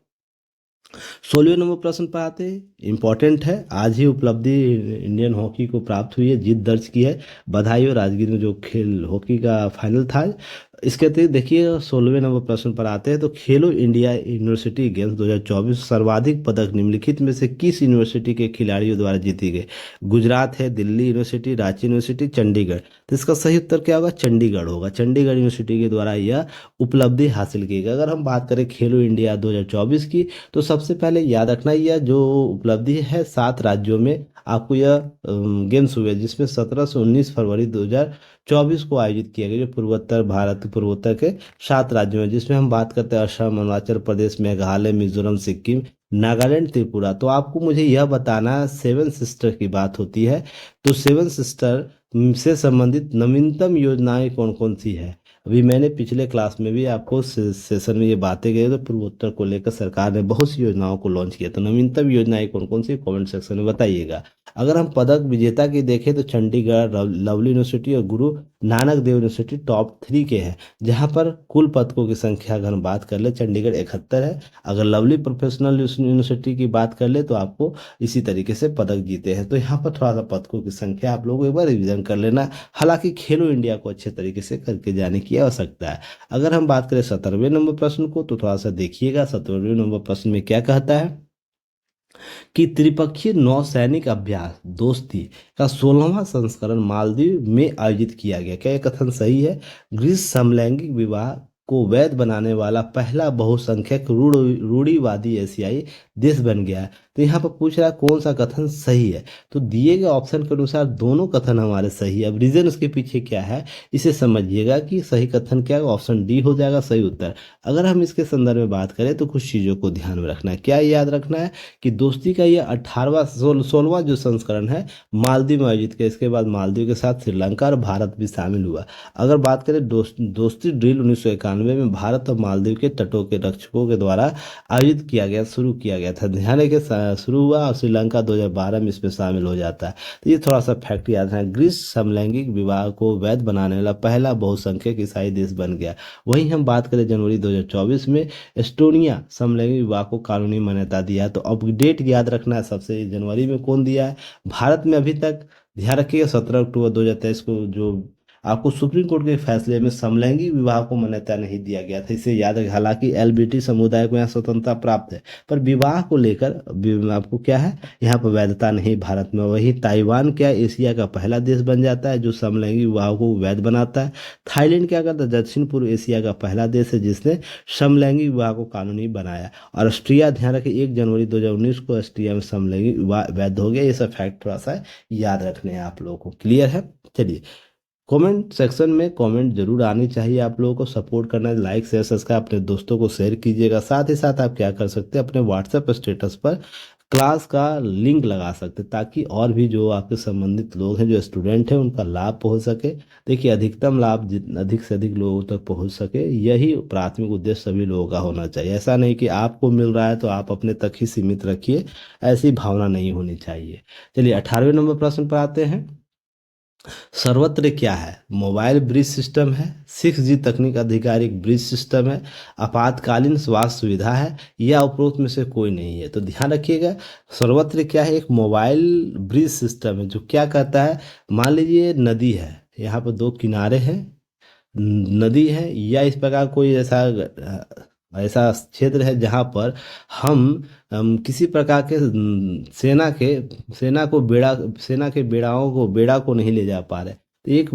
16वें नंबर प्रश्न पर आते हैं, इंपॉर्टेंट है। आज ही उपलब्धि इंडियन हॉकी को प्राप्त हुई है, जीत दर्ज की है, बधाई हो। राजगीर में जो खेल हॉकी का फाइनल था। इसके अतिरिक्त देखिए 16वें नंबर प्रश्न पर आते हैं, तो खेलो इंडिया यूनिवर्सिटी गेम्स 2024 सर्वाधिक पदक निम्नलिखित में से किस यूनिवर्सिटी के खिलाड़ियों द्वारा जीती गई। गुजरात है, दिल्ली यूनिवर्सिटी, रांची यूनिवर्सिटी, चंडीगढ़। तो इसका सही उत्तर क्या होगा, चंडीगढ़ होगा। चंडीगढ़ यूनिवर्सिटी के द्वारा यह उपलब्धि हासिल की गई। अगर हम बात करें खेलो इंडिया 2024 की, तो सबसे पहले याद रखना यह जो उपलब्धि है 7 राज्यों में आपको यह गेम्स हुए, जिसमें 17 से 19 फरवरी 2024 को आयोजित किया गया, जो पूर्वोत्तर के 7 राज्यों में, जिसमें हम बात करते हैं असम, अरुणाचल प्रदेश, मेघालय, मिजोरम, सिक्किम, नागालैंड, त्रिपुरा। तो आपको मुझे यह बताना, सेवन सिस्टर की बात होती है, तो सेवन सिस्टर से संबंधित नवीनतम योजनाएं कौन कौन सी है। अभी मैंने पिछले क्लास में भी आपको सेशन में ये बातें गए, तो पूर्वोत्तर को लेकर सरकार ने बहुत सी योजनाओं को लॉन्च किया। तो नवीनतम योजनाएं कौन कौन सी, कमेंट सेक्शन में बताइएगा। अगर हम पदक विजेता की देखें तो चंडीगढ़, लवली यूनिवर्सिटी और गुरु नानक देव यूनिवर्सिटी टॉप 3 के हैं, जहां पर कुल पदकों की संख्या अगर हम बात कर ले, चंडीगढ़ 71 है। अगर लवली प्रोफेशनल यूनिवर्सिटी की बात कर ले तो आपको इसी तरीके से पदक जीते हैं। तो यहाँ पर थोड़ा सा पदकों की संख्या आप लोग एक बार रिविजन कर लेना। हालांकि खेलो इंडिया को अच्छे तरीके से करके जाने की आवश्यकता है। अगर हम बात करें 17वें नंबर प्रश्न को, तो थोड़ा सा देखिएगा 17वें नंबर प्रश्न में क्या कहता है कि त्रिपक्षीय नौसैनिक अभ्यास दोस्ती का 16वां संस्करण मालदीव में आयोजित किया गया। क्या यह कथन सही है। ग्रीस समलैंगिक विवाह को वैध बनाने वाला पहला बहुसंख्यक रूढ़िवादी एशियाई देश बन गया है। तो यहाँ पर पूछ रहा है कौन सा कथन सही है। तो दिए गए ऑप्शन के अनुसार दोनों कथन हमारे सही है। अब रीजन उसके पीछे क्या है इसे समझिएगा कि सही कथन क्या है, ऑप्शन डी हो जाएगा सही उत्तर। अगर हम इसके संदर्भ में बात करें तो कुछ चीज़ों को ध्यान में रखना है। क्या याद रखना है कि दोस्ती का यह 16वां जो संस्करण है मालदीव में आयोजित किया। इसके बाद मालदीव के साथ श्रीलंका और भारत भी शामिल हुआ। अगर बात करें दोस्ती ड्रिल 1991 में भारत और मालदीव के तटों के रक्षकों के द्वारा आयोजित किया गया, शुरू किया गया था। ध्यान रखिए शुरू हुआ और श्रीलंका 2012 में इसमें शामिल हो जाता है। तो ये थोड़ा सा फैक्ट याद है। ग्रीस समलैंगिक विवाह को वैध बनाने वाला पहला बहुसंख्यक ईसाई देश बन गया। वहीं हम बात करें जनवरी 2024 में एस्टोनिया समलैंगिक विवाह को कानूनी मान्यता दिया। तो अपडेट याद रखना है, सबसे जनवरी में कौन दिया है। भारत में अभी तक ध्यान रखिएगा 17 अक्टूबर 2023 को जो आपको सुप्रीम कोर्ट के फैसले में समलैंगिक विवाह को मान्यता नहीं दिया गया था, इसे याद रखें। हालांकि एलबीटी समुदाय को यहाँ स्वतंत्रता प्राप्त है, पर विवाह को लेकर आपको क्या है यहाँ पर वैधता नहीं भारत में। वही ताइवान क्या एशिया का पहला देश बन जाता है जो समलैंगिक विवाह को वैध बनाता है। थाईलैंड क्या करता है, दक्षिण पूर्व एशिया का पहला देश है जिसने समलैंगिक विवाह को कानूनी बनाया। और ऑस्ट्रिया ध्यान रखें 1 जनवरी 2019 को ऑस्ट्रिया में समलैंगिक विवाह वैध हो गया। ये सब फैक्ट थोड़ा सा याद रखने हैं आप लोगों को। क्लियर है। चलिए कमेंट सेक्शन में कमेंट जरूर आनी चाहिए। आप लोगों को सपोर्ट करना है, लाइक शेयर सब्सक्राइब अपने दोस्तों को शेयर कीजिएगा। साथ ही साथ आप क्या कर सकते हैं, अपने व्हाट्सएप स्टेटस पर क्लास का लिंक लगा सकते हैं, ताकि और भी जो आपके संबंधित लोग हैं, जो स्टूडेंट हैं, उनका लाभ पहुंच सके। देखिए अधिकतम लाभ अधिक से अधिक लोगों तक पहुंच सके, यही प्राथमिक उद्देश्य सभी लोगों का होना चाहिए। ऐसा नहीं कि आपको मिल रहा है तो आप अपने तक ही सीमित रखिए, ऐसी भावना नहीं होनी चाहिए। चलिए 18वें नंबर प्रश्न पर आते हैं। सर्वत्र क्या है, मोबाइल ब्रिज सिस्टम है, 6G तकनीक आधिकारिक ब्रिज सिस्टम है, आपातकालीन स्वास्थ्य सुविधा है, या उपरोक्त में से कोई नहीं है। तो ध्यान रखिएगा, सर्वत्र क्या है, एक मोबाइल ब्रिज सिस्टम है जो क्या करता है, मान लीजिए नदी है, यहाँ पर दो किनारे हैं, नदी है, या इस प्रकार कोई ऐसा ऐसा क्षेत्र है जहाँ पर हम किसी प्रकार के सेना को बेड़ा को नहीं ले जा पा रहे। तो एक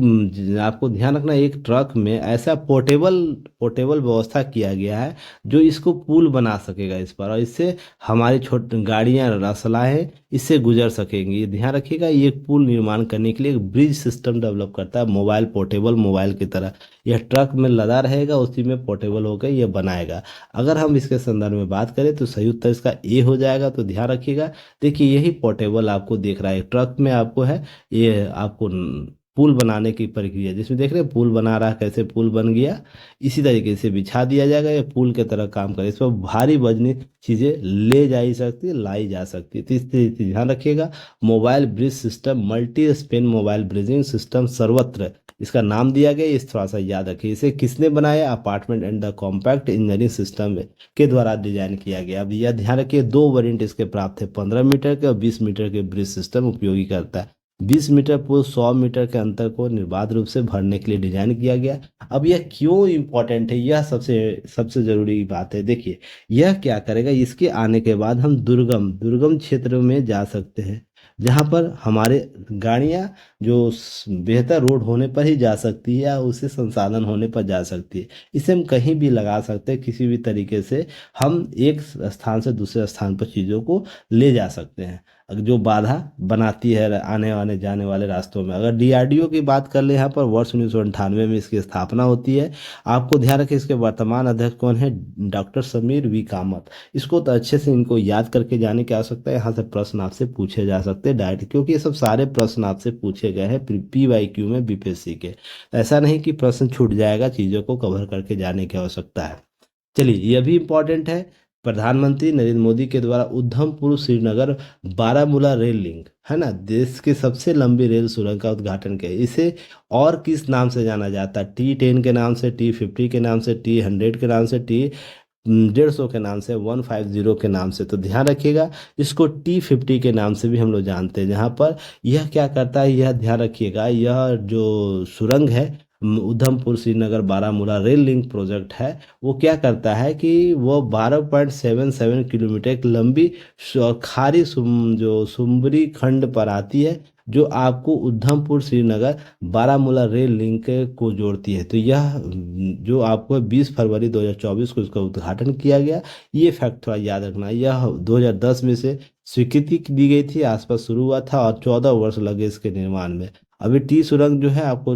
आपको ध्यान रखना, एक ट्रक में ऐसा पोर्टेबल पोर्टेबल व्यवस्था किया गया है जो इसको पुल बना सकेगा इस पर, और इससे हमारी छोटी गाड़ियाँ रसलाएँ इससे गुजर सकेंगी। ये ध्यान रखिएगा, ये एक पुल निर्माण करने के लिए एक ब्रिज सिस्टम डेवलप करता है, मोबाइल पोर्टेबल मोबाइल की तरह यह ट्रक में लदा रहेगा, उसी में पोर्टेबल होकर ये बनाएगा। अगर हम इसके संदर्भ में बात करें तो सही उत्तर इसका ए हो जाएगा। तो ध्यान रखिएगा, देखिए यही पोर्टेबल आपको दिख रहा है, ट्रक में आपको है, ये आपको पुल बनाने की प्रक्रिया, जिसमें देख रहे हैं पुल बना रहा है, कैसे पुल बन गया, इसी तरीके से बिछा दिया जाएगा, ये पुल के तरह काम करे, इस पर भारी वजनी चीज़ें ले जा सकती है, लाई जा सकती है। तो इस तरीके से ध्यान रखिएगा, mobile bridge system, multi Spain mobile bridging system सर्वत्र इसका नाम दिया गया, इस थोड़ा सा याद रखिए। इसे किसने बनाया, apartment and the compact engineering system के द्वारा डिजाइन किया गया। अब यह ध्यान रखिए, दो वेरिएंट इसके प्राप्त थे, 15 मीटर के और 20 मीटर के ब्रिज सिस्टम उपयोगी करता है। 20 मीटर पुल 100 मीटर के अंतर को निर्बाध रूप से भरने के लिए डिजाइन किया गया। अब यह क्यों इंपॉर्टेंट है, यह सबसे सबसे जरूरी बात है। देखिए यह क्या करेगा, इसके आने के बाद हम दुर्गम दुर्गम क्षेत्र में जा सकते हैं, जहाँ पर हमारे गाड़ियाँ जो बेहतर रोड होने पर ही जा सकती है, या उसे संसाधन होने पर जा सकती है। इसे हम कहीं भी लगा सकते हैं, किसी भी तरीके से हम एक स्थान से दूसरे स्थान पर चीज़ों को ले जा सकते हैं, जो बाधा बनाती है आने आने जाने वाले रास्तों में। अगर डीआरडीओ की बात कर ले, यहाँ पर वर्ष 1998 में इसकी स्थापना होती है। आपको ध्यान रखें, इसके वर्तमान अध्यक्ष कौन है, डॉक्टर समीर वी कामत। इसको तो अच्छे से इनको याद करके जाने की आवश्यकता है, यहाँ से प्रश्न आपसे पूछे जा सकते हैं डायरेक्ट, क्योंकि ये सब सारे प्रश्न आपसे पूछे गए हैं PYQ में बीपीएससी के। ऐसा नहीं कि प्रश्न छूट जाएगा, चीज़ों को कवर करके जाने की आवश्यकता है। चलिए यह भी इम्पोर्टेंट है, प्रधानमंत्री नरेंद्र मोदी के द्वारा उधमपुर श्रीनगर बारामूला रेल लिंक है ना, देश की सबसे लंबी रेल सुरंग का उद्घाटन किया। इसे और किस नाम से जाना जाता है, T10 के नाम से, T50 के नाम से, T100 के नाम से, T150 के नाम से, 150 के नाम से। तो ध्यान रखिएगा, इसको T50 के नाम से भी हम लोग जानते हैं। जहाँ पर यह क्या करता है, यह ध्यान रखिएगा, यह जो सुरंग है Udhampur Srinagar Baramulla rail link project है, वो क्या करता है कि वो 12.77 किलोमीटर की लंबी और खारी जो सुंबरी खंड पर आती है, जो आपको उधमपुर श्रीनगर बारामूला रेल लिंक को जोड़ती है। तो यह जो आपको 20 फरवरी 2024 को इसका उद्घाटन किया गया। ये फैक्ट थोड़ा याद रखना, यह 2010 में से स्वीकृति दी गई थी, आसपास शुरू हुआ था, और 14 वर्ष लगे इसके निर्माण में। अभी टी सुरंग जो है आपको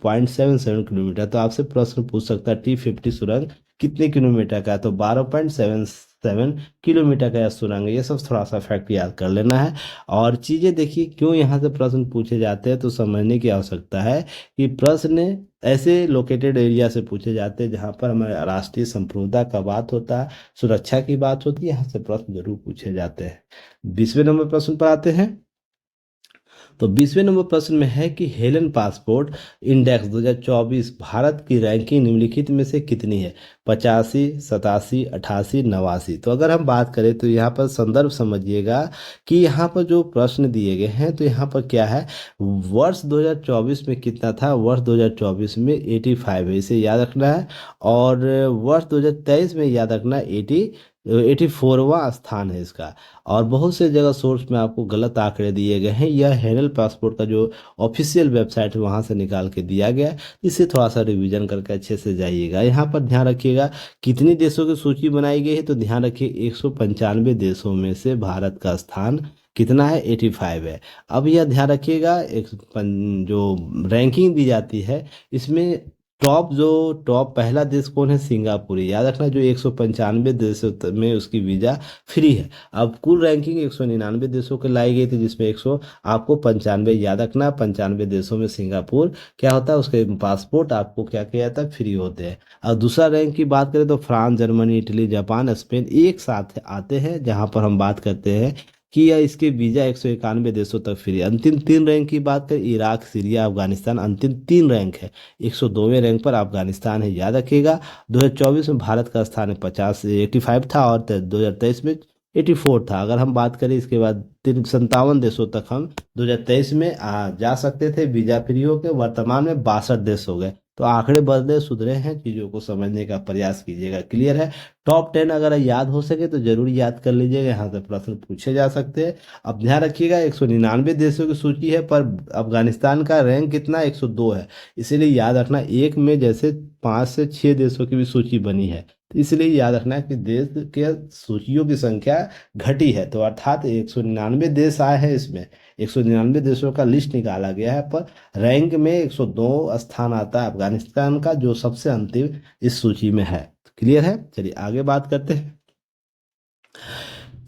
12.77 किलोमीटर, तो आपसे प्रश्न पूछ सकता है T50 सुरंग कितने किलोमीटर का है, तो 12.77 किलोमीटर का यह सुरंग है। ये सब थोड़ा सा फैक्ट याद कर लेना है। और चीज़ें देखिए क्यों यहाँ से प्रश्न पूछे जाते हैं, तो समझने की आवश्यकता है कि प्रश्न ऐसे लोकेटेड एरिया से पूछे जाते हैं जहाँ पर हमारे राष्ट्रीय संप्रभुता का बात होता है, सुरक्षा की बात होती है, यहाँ से प्रश्न जरूर पूछे जाते हैं। 20वें नंबर प्रश्न पर आते हैं। तो 20वें नंबर प्रश्न में है कि हेलन पासपोर्ट इंडेक्स 2024 भारत की रैंकिंग निम्नलिखित में से कितनी है, 85, 87, 88, 89। तो अगर हम बात करें तो यहाँ पर संदर्भ समझिएगा कि यहाँ पर जो प्रश्न दिए गए हैं, तो यहाँ पर क्या है, वर्ष 2024 में कितना था, वर्ष 2024 में 85 है, इसे याद रखना है। और वर्ष 2023 में याद रखना 84वां स्थान है इसका। और बहुत से जगह सोर्स में आपको गलत आंकड़े दिए गए हैं, यह हेरल पासपोर्ट का जो ऑफिशियल वेबसाइट है वहाँ से निकाल के दिया गया है। इसे थोड़ा सा रिवीजन करके अच्छे से जाइएगा। यहाँ पर ध्यान रखिएगा कितनी देशों की सूची बनाई गई है, तो ध्यान रखिए 195 देशों में से भारत का स्थान कितना है, 85 है। अब यह ध्यान रखिएगा, जो रैंकिंग दी जाती है इसमें टॉप पहला देश कौन है, सिंगापुर है। याद रखना, जो 195 देशों में उसकी वीज़ा फ्री है। अब कुल रैंकिंग 199 देशों के लाई गई थी, जिसमें 100 आपको 95 याद रखना, 95 देशों में सिंगापुर क्या होता है, उसके पासपोर्ट आपको क्या किया जाता है, फ्री होते हैं। और दूसरा रैंक की बात करें तो France, Germany, Italy, Japan, Spain एक साथ आते हैं, जहाँ पर हम बात करते हैं कि यह इसके वीजा 191 देशों तक फ्री। अंतिम 3 रैंक की बात करें, इराक, सीरिया, अफगानिस्तान अंतिम 3 रैंक है। 102वें रैंक पर अफगानिस्तान है, याद रखिएगा। 2024 में भारत का स्थान है 85 था, और 2023 में 84 था। अगर हम बात करें इसके बाद 57 देशों तक हम 2023 में जा सकते थे वीजा फ्री होकर, वर्तमान में 62 देश हो गए। तो आंकड़े बदले सुधरे हैं, चीज़ों को समझने का प्रयास कीजिएगा। क्लियर है। टॉप 10 अगर याद हो सके तो जरूर याद कर लीजिएगा, यहाँ से प्रश्न पूछे जा सकते हैं। अब ध्यान रखिएगा 199 देशों की सूची है, पर अफगानिस्तान का रैंक कितना 102 है। इसीलिए याद रखना, एक में जैसे 5 से 6 देशों की भी सूची बनी है, तो इसलिए याद रखना कि देश के सूचियों की संख्या घटी है। तो अर्थात 199 देश आए हैं इसमें, 199 देशों का लिस्ट निकाला गया है, पर रैंक में 102 स्थान आता है अफगानिस्तान का, जो सबसे अंतिम इस सूची में है। क्लियर है। चलिए आगे बात करते हैं।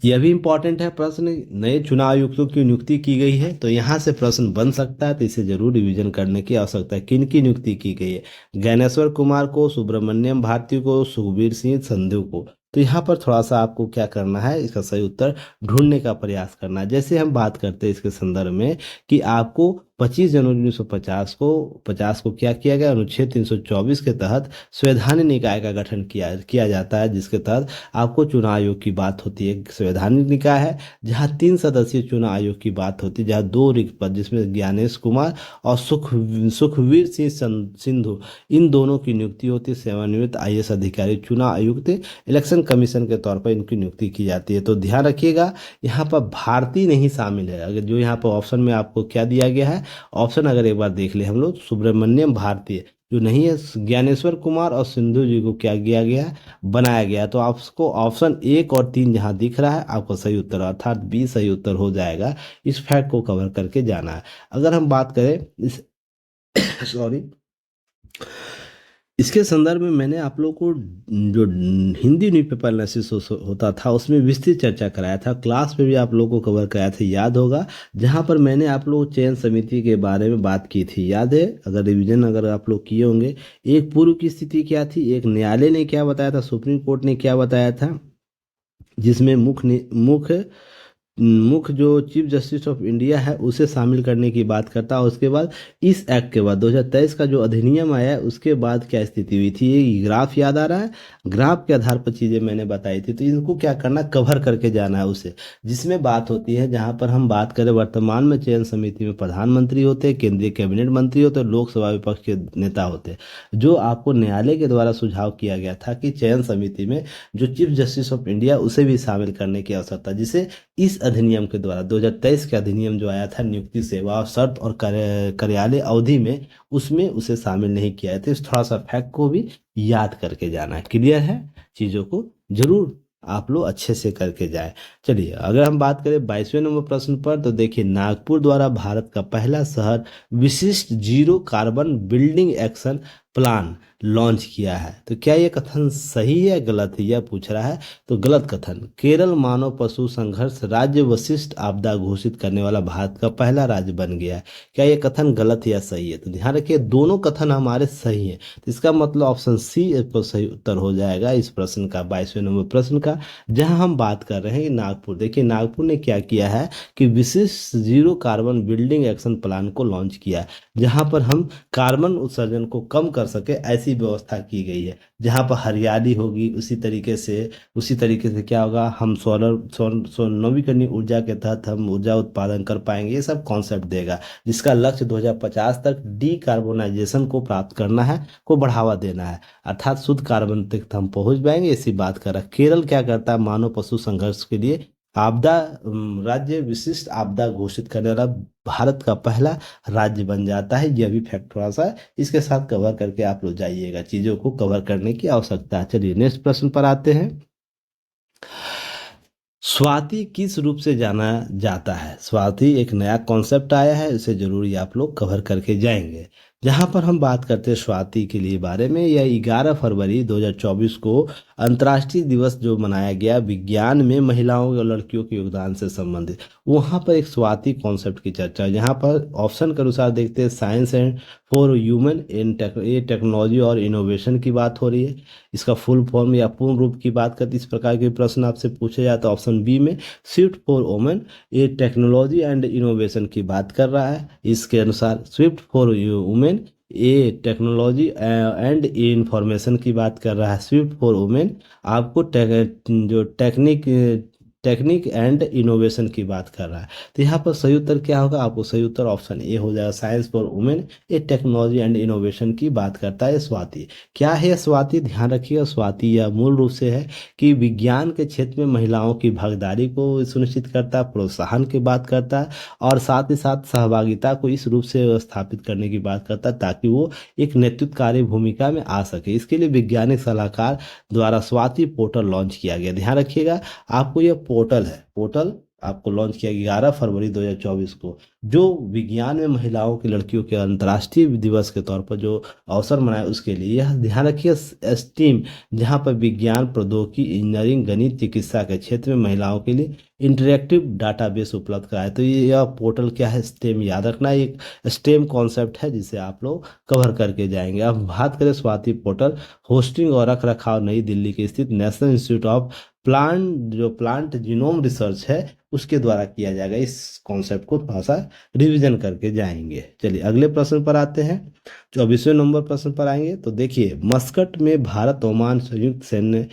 यह भी इंपॉर्टेंट है प्रश्न, नए चुनाव आयुक्तों की नियुक्ति की गई है, तो यहाँ से प्रश्न बन सकता है, तो इसे जरूर रिवीजन करने की आवश्यकता है। किन की नियुक्ति की गई है? ज्ञानेश्वर कुमार को, सुब्रमण्यम भारती को, सुखबीर सिंह संधू को। तो यहाँ पर थोड़ा सा आपको क्या करना है, इसका सही उत्तर ढूंढने का प्रयास करना है। जैसे हम बात करते हैं इसके संदर्भ में कि आपको 25 जनवरी 1950 को क्या किया गया, अनुच्छेद 324 के तहत संवैधानिक निकाय का गठन किया किया जाता है, जिसके तहत आपको चुनाव आयोग की बात होती है। संवैधानिक निकाय है जहाँ 3 सदस्यीय चुनाव आयोग की बात होती है, जहाँ 2 रिक्त पद, जिसमें ज्ञानेश कुमार और सुखवीर सिंह सिंधु, इन दोनों की नियुक्ति होती है। सेवानिवृत्त आईएएस अधिकारी चुनाव आयुक्त इलेक्शन कमीशन के तौर पर इनकी नियुक्ति की जाती है। तो ध्यान रखिएगा, यहाँ पर भारतीय नहीं शामिल है। अगर जो यहाँ पर ऑप्शन में आपको क्या दिया गया है, ऑप्शन अगर एक बार देख ले हम लोग, सुब्रमण्यम भारतीय जो नहीं है, ज्ञानेश्वर कुमार और सिंधु जी को क्या किया गया है, बनाया गया। तो आपको ऑप्शन 1 और 3 जहां दिख रहा है, आपको सही उत्तर अर्थात बी सही उत्तर हो जाएगा। इस फैक्ट को कवर करके जाना है। अगर हम बात करें इस सॉरी इसके संदर्भ में, मैंने आप लोग को जो हिंदी न्यूज़पेपर एनालिसिस होता था उसमें विस्तृत चर्चा कराया था, क्लास में भी आप लोगों को कवर कराया था, याद होगा। जहां पर मैंने आप लोगों को चयन समिति के बारे में बात की थी, याद है? अगर रिवीजन अगर आप लोग किए होंगे, एक पूर्व की स्थिति क्या थी, एक न्यायालय ने क्या बताया था, सुप्रीम कोर्ट ने क्या बताया था, जिसमें मुख्य जो चीफ जस्टिस ऑफ इंडिया है उसे शामिल करने की बात करता है। उसके बाद इस एक्ट के बाद 2023 का जो अधिनियम आया है, उसके बाद क्या स्थिति हुई थी, ये ग्राफ याद आ रहा है? ग्राफ के आधार पर चीज़ें मैंने बताई थी, तो इनको क्या करना, कवर करके जाना है उसे, जिसमें बात होती है, जहाँ पर हम बात करें वर्तमान में चयन समिति में प्रधानमंत्री होते हैं, केंद्रीय कैबिनेट मंत्री होते हैं, लोकसभा विपक्ष के नेता होते हैं। जो आपको न्यायालय के द्वारा सुझाव किया गया था कि चयन समिति में जो चीफ जस्टिस ऑफ इंडिया उसे भी शामिल करने की आवश्यकता, जिसे इस अधिनियम के द्वारा 2023 के अधिनियम जो आया था, नियुक्ति, सेवा और शर्त और कार्यालय अवधि में, उसमें उसे शामिल नहीं किया है। तो इस थोड़ा सा फैक्ट को भी याद करके जाना है। क्लियर है। चीज़ों को जरूर आप लोग अच्छे से करके जाए। चलिए अगर हम बात करें 22वें नंबर प्रश्न पर, तो देखिए, नागपुर द्वारा भारत का पहला शहर विशिष्ट zero carbon building action plan launch किया है। तो क्या यह कथन सही है गलत है, यह पूछ रहा है। तो गलत कथन, केरल मानव पशु संघर्ष राज्य विशिष्ट आपदा घोषित करने वाला भारत का पहला राज्य बन गया है। क्या यह कथन गलत है या सही है? तो ध्यान रखिए, दोनों कथन हमारे सही है, तो इसका मतलब ऑप्शन सी इसको सही उत्तर हो जाएगा इस प्रश्न का, 22वें नंबर प्रश्न का, जहां हम बात कर रहे हैं नागपुर। देखिए नागपुर ने क्या किया है कि विशिष्ट zero carbon building action plan को लॉन्च किया है, जहां पर हम कार्बन उत्सर्जन को कम कर सके ऐसी व्यवस्था की गई है, जहां पर हरियाली होगी। उसी तरीके से क्या होगा, हम नवीकरणीय ऊर्जा के तहत हम ऊर्जा उत्पादन कर पाएंगे। ये सब कॉन्सेप्ट देगा, जिसका लक्ष्य 2050 तक डीकार्बोनाइजेशन को प्राप्त करना है, को बढ़ावा देना है, अर्थात शुद्ध कार्बन तक हम पहुंच पाएंगे। इसी बात कर रहा। केरल क्या करता है, मानव पशु संघर्ष के लिए आपदा राज्य विशिष्ट आपदा घोषित करने वाला भारत का पहला राज्य बन जाता है। यह भी फैक्ट थोड़ा सा इसके साथ कवर करके आप लोग जाइएगा, चीजों को कवर करने की आवश्यकता है। चलिए नेक्स्ट प्रश्न पर आते हैं। स्वाति किस रूप से जाना जाता है? स्वाति एक नया कॉन्सेप्ट आया है, इसे जरूर ही आप लोग कवर करके जाएंगे। जहाँ पर हम बात करते हैं स्वाति के लिए बारे में, यह 11 फरवरी 2024 को अंतर्राष्ट्रीय दिवस जो मनाया गया विज्ञान में महिलाओं और लड़कियों के योगदान से संबंधित। वहाँ पर एक स्वाति कॉन्सेप्ट की चर्चा है, जहाँ पर ऑप्शन के अनुसार देखते हैं science and for human in ये टेक्नोलॉजी और इनोवेशन की बात हो रही है। इसका फुल फॉर्म या पूर्ण रूप की बात करते इस प्रकार के प्रश्न आपसे पूछे जाते हैं। ऑप्शन बी में स्विफ्ट फॉर वुमेन ये टेक्नोलॉजी एंड इनोवेशन की बात कर रहा है। इसके अनुसार स्विफ्ट फॉर वुमेन ये टेक्नोलॉजी एंड इंफॉर्मेशन की बात कर रहा है। स्विफ्ट फॉर वुमेन आपको जो टेक्निक एंड इनोवेशन की बात कर रहा है। तो यहाँ पर सही उत्तर क्या होगा, आपको सही उत्तर ऑप्शन ए हो जाएगा, साइंस फॉर वुमेन ये टेक्नोलॉजी एंड इनोवेशन की बात करता है। स्वाति क्या है, स्वाति ध्यान रखिएगा, स्वाति यह मूल रूप से है कि विज्ञान के क्षेत्र में महिलाओं की भागीदारी को सुनिश्चित करता है, प्रोत्साहन की बात करता है और साथ ही साथ सहभागिता को इस रूप से स्थापित करने की बात करता है ताकि वो एक नेतृत्वकारी भूमिका में आ सके। इसके लिए वैज्ञानिक सलाहकार द्वारा स्वाति पोर्टल लॉन्च किया गया। ध्यान रखिएगा, आपको यह पोर्टल है, पोर्टल आपको लॉन्च किया गया 11 फरवरी 2024 को, जो विज्ञान में महिलाओं की लड़कियों के अंतर्राष्ट्रीय दिवस के तौर पर जो अवसर मनाया उसके लिए। यह ध्यान रखिए स्टीम, जहां पर विज्ञान प्रौद्योगिकी इंजीनियरिंग गणित चिकित्सा के क्षेत्र में महिलाओं के लिए इंटरेक्टिव डाटाबेस उपलब्ध कराया। तो यह पोर्टल क्या है, स्टेम, याद रखना एक स्टेम कॉन्सेप्ट है जिसे आप लोग कवर करके जाएंगे। अब बात करें स्वाति पोर्टल, होस्टिंग और रख रखाव नई दिल्ली के स्थित national institute of plant genome research है उसके द्वारा किया जाएगा। इस कॉन्सेप्ट को थोड़ा सा रिवीजन करके जाएंगे। चलिए अगले प्रश्न पर आते हैं, 24वें नंबर प्रश्न पर आएंगे। तो देखिए, मस्कट में भारत ओमान संयुक्त सैन्य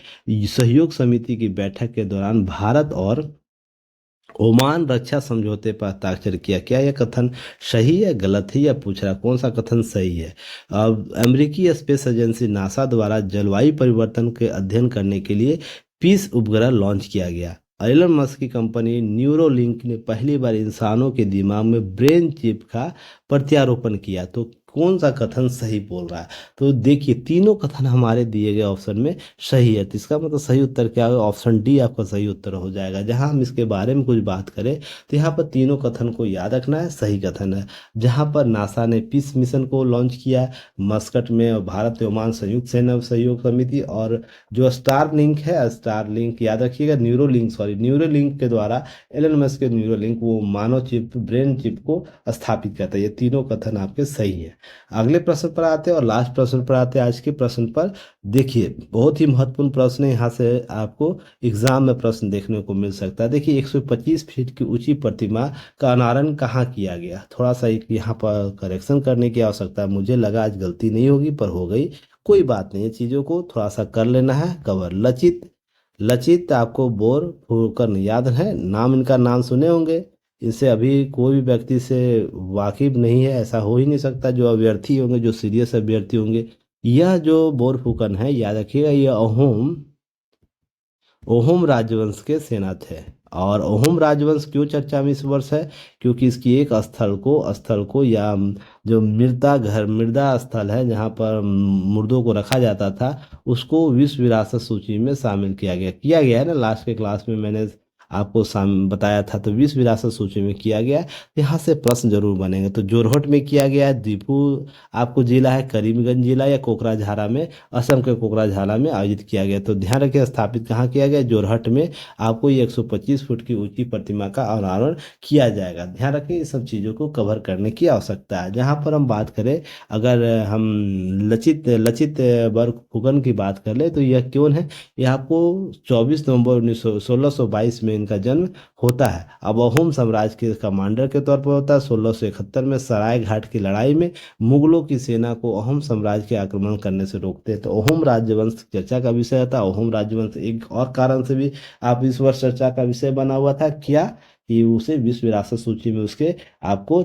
सहयोग समिति की बैठक के दौरान भारत और ओमान रक्षा समझौते पर हस्ताक्षर किया। क्या यह कथन सही है, गलत है, या पूछ रहा कौन सा कथन सही है। अब अमेरिकी स्पेस एजेंसी नासा द्वारा जलवायु परिवर्तन के अध्ययन करने के लिए पीस उपग्रह लॉन्च किया गया। एलन मस्क की कंपनी न्यूरोलिंक ने पहली बार इंसानों के दिमाग में ब्रेन चिप का प्रत्यारोपण किया। तो कौन सा कथन सही बोल रहा है। तो देखिए, तीनों कथन हमारे दिए गए ऑप्शन में सही है। तो इसका मतलब सही उत्तर क्या होगा, ऑप्शन डी आपका सही उत्तर हो जाएगा। जहां हम इसके बारे में कुछ बात करें तो यहाँ पर तीनों कथन को याद रखना है, सही कथन है। जहां पर नासा ने पीस मिशन को लॉन्च किया, मस्कट में और भारत ओमान संयुक्त सैन्य सहयोग समिति, और जो स्टार लिंक है, स्टार लिंक याद रखिएगा, न्यूरोलिंक के द्वारा एलन मस्क के न्यूरोलिंक वो मानव चिप ब्रेन चिप को स्थापित करता है। ये तीनों कथन आपके सही है। अगले प्रश्न पर आते हैं और लास्ट प्रश्न पर आते हैं आज के प्रश्न पर। देखिए, बहुत ही महत्वपूर्ण प्रश्न है, यहाँ से आपको एग्जाम में प्रश्न देखने को मिल सकता है। देखिए, 125 फीट की ऊंची प्रतिमा का अनावरण कहाँ किया गया। थोड़ा सा एक यहाँ पर करेक्शन करने की आवश्यकता है, मुझे लगा आज गलती नहीं होगी पर हो गई, कोई बात नहीं है, चीज़ों को थोड़ा सा कर लेना है कवर। लचित लचित आपको बोर फुकन याद है, नाम, इनका नाम सुने होंगे। इनसे अभी कोई भी व्यक्ति से वाकिफ नहीं है, ऐसा हो ही नहीं सकता। जो अभ्यर्थी होंगे, जो सीरियस अभ्यर्थी होंगे, यह जो बोरफुकन है, याद रखिएगा, यह ओहोम राजवंश के सेना थे। और ओहोम राजवंश क्यों चर्चा में इस वर्ष है, क्योंकि इसकी एक स्थल को या जो मृदा स्थल है जहाँ पर मुर्दों को रखा जाता था, उसको विश्व विरासत सूची में शामिल किया गया है ना। लास्ट के क्लास में मैंने आपको बताया था, तो विश्व विरासत सूची में किया गया। यहाँ से प्रश्न जरूर बनेंगे। तो जोरहट में किया गया है, दीपू आपको जिला है, करीमगंज जिला या कोकराझारा में, असम के कोकराझारा में आयोजित किया गया। तो ध्यान रखिए, स्थापित कहाँ किया गया, जोरहट में। आपको ये 125 फुट की ऊंची प्रतिमा का अनावरण किया जाएगा। ध्यान रखिए, ये सब चीज़ों को कवर करने की आवश्यकता है। जहाँ पर हम बात करें, अगर हम लचित बरफुकन की बात कर ले, तो यह कौन है, यह आपको 24 नवंबर 1622 में इनका जन्म होता है। अब अहोम साम्राज्य के कमांडर के तौर पर होता है। 1671 में सराय घाट की लड़ाई में मुगलों की सेना को अहोम साम्राज्य के आक्रमण करने से रोकते हैं। तो अहोम राज्यवंश चर्चा का विषय था। अहोम राज्यवंश एक और कारण से भी आप इस वर्ष चर्चा का विषय बना हुआ था, क्या कि उसे विश्व विरासत सूची में उसके आपको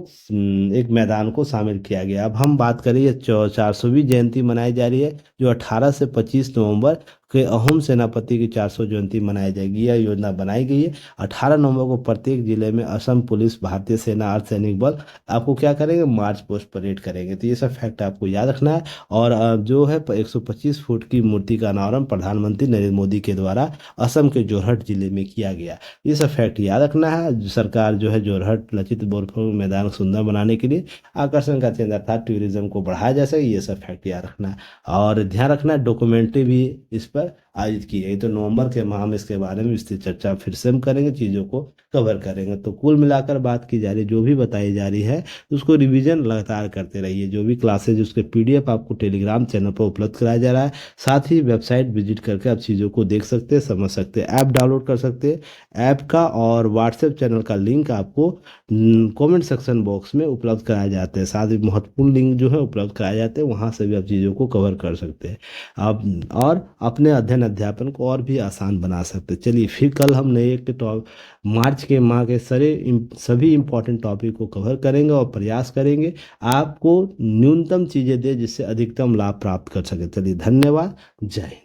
एक मैदान को शामिल किया गया। अब हम बात करें, 400वीं जयंती मनाई जा रही है, जो 18 से 25 नवंबर के अहोम सेनापति की 400 जयंती मनाई जाएगी। यह योजना बनाई गई है। 18 नवंबर को प्रत्येक जिले में असम पुलिस, भारतीय सेना, अर्धसैनिक बल आपको क्या करेंगे, मार्च पोस्ट परेड करेंगे। तो ये सब फैक्ट आपको याद रखना है। और जो है 125 फुट की मूर्ति का अनावरण प्रधानमंत्री नरेंद्र मोदी के द्वारा असम के जोरहट जिले में किया गया। ये सब फैक्ट याद रखना है। सरकार जो है जोरहट लचित बोरफुकन मैदान को सुंदर बनाने के लिए आकर्षण का केंद्र था, टूरिज्म को बढ़ाया जा सके। ये सब फैक्ट याद रखना है। और ध्यान रखना डॉक्यूमेंट्री भी इस पर आयोजित की गई। तो नवंबर के माह में इसके बारे में विस्तृत चर्चा फिर से हम करेंगे, चीज़ों को कवर करेंगे। तो कुल मिलाकर बात की जा रही, जो भी बताई जा रही है उसको रिवीजन लगातार करते रहिए। जो भी क्लासेज उसके पीडीएफ आपको टेलीग्राम चैनल पर उपलब्ध कराया जा रहा है। साथ ही वेबसाइट विजिट करके आप चीज़ों को देख सकते हैं, समझ सकते हैं, ऐप डाउनलोड कर सकते हैं। ऐप का और व्हाट्सएप चैनल का लिंक आपको कमेंट सेक्शन बॉक्स में उपलब्ध कराए जाते हैं। साथ ही महत्वपूर्ण लिंक जो है उपलब्ध कराए जाते हैं, वहाँ से भी आप चीज़ों को कवर कर सकते हैं। आप और अपने अध्ययन अध्यापन को और भी आसान बना सकते हैं। चलिए फिर कल हम नए एक मार्च के माह के सभी इंपॉर्टेंट टॉपिक को कवर करेंगे और प्रयास करेंगे आपको न्यूनतम चीज़ें दे जिससे अधिकतम लाभ प्राप्त कर सके। चलिए धन्यवाद, जय हिंद।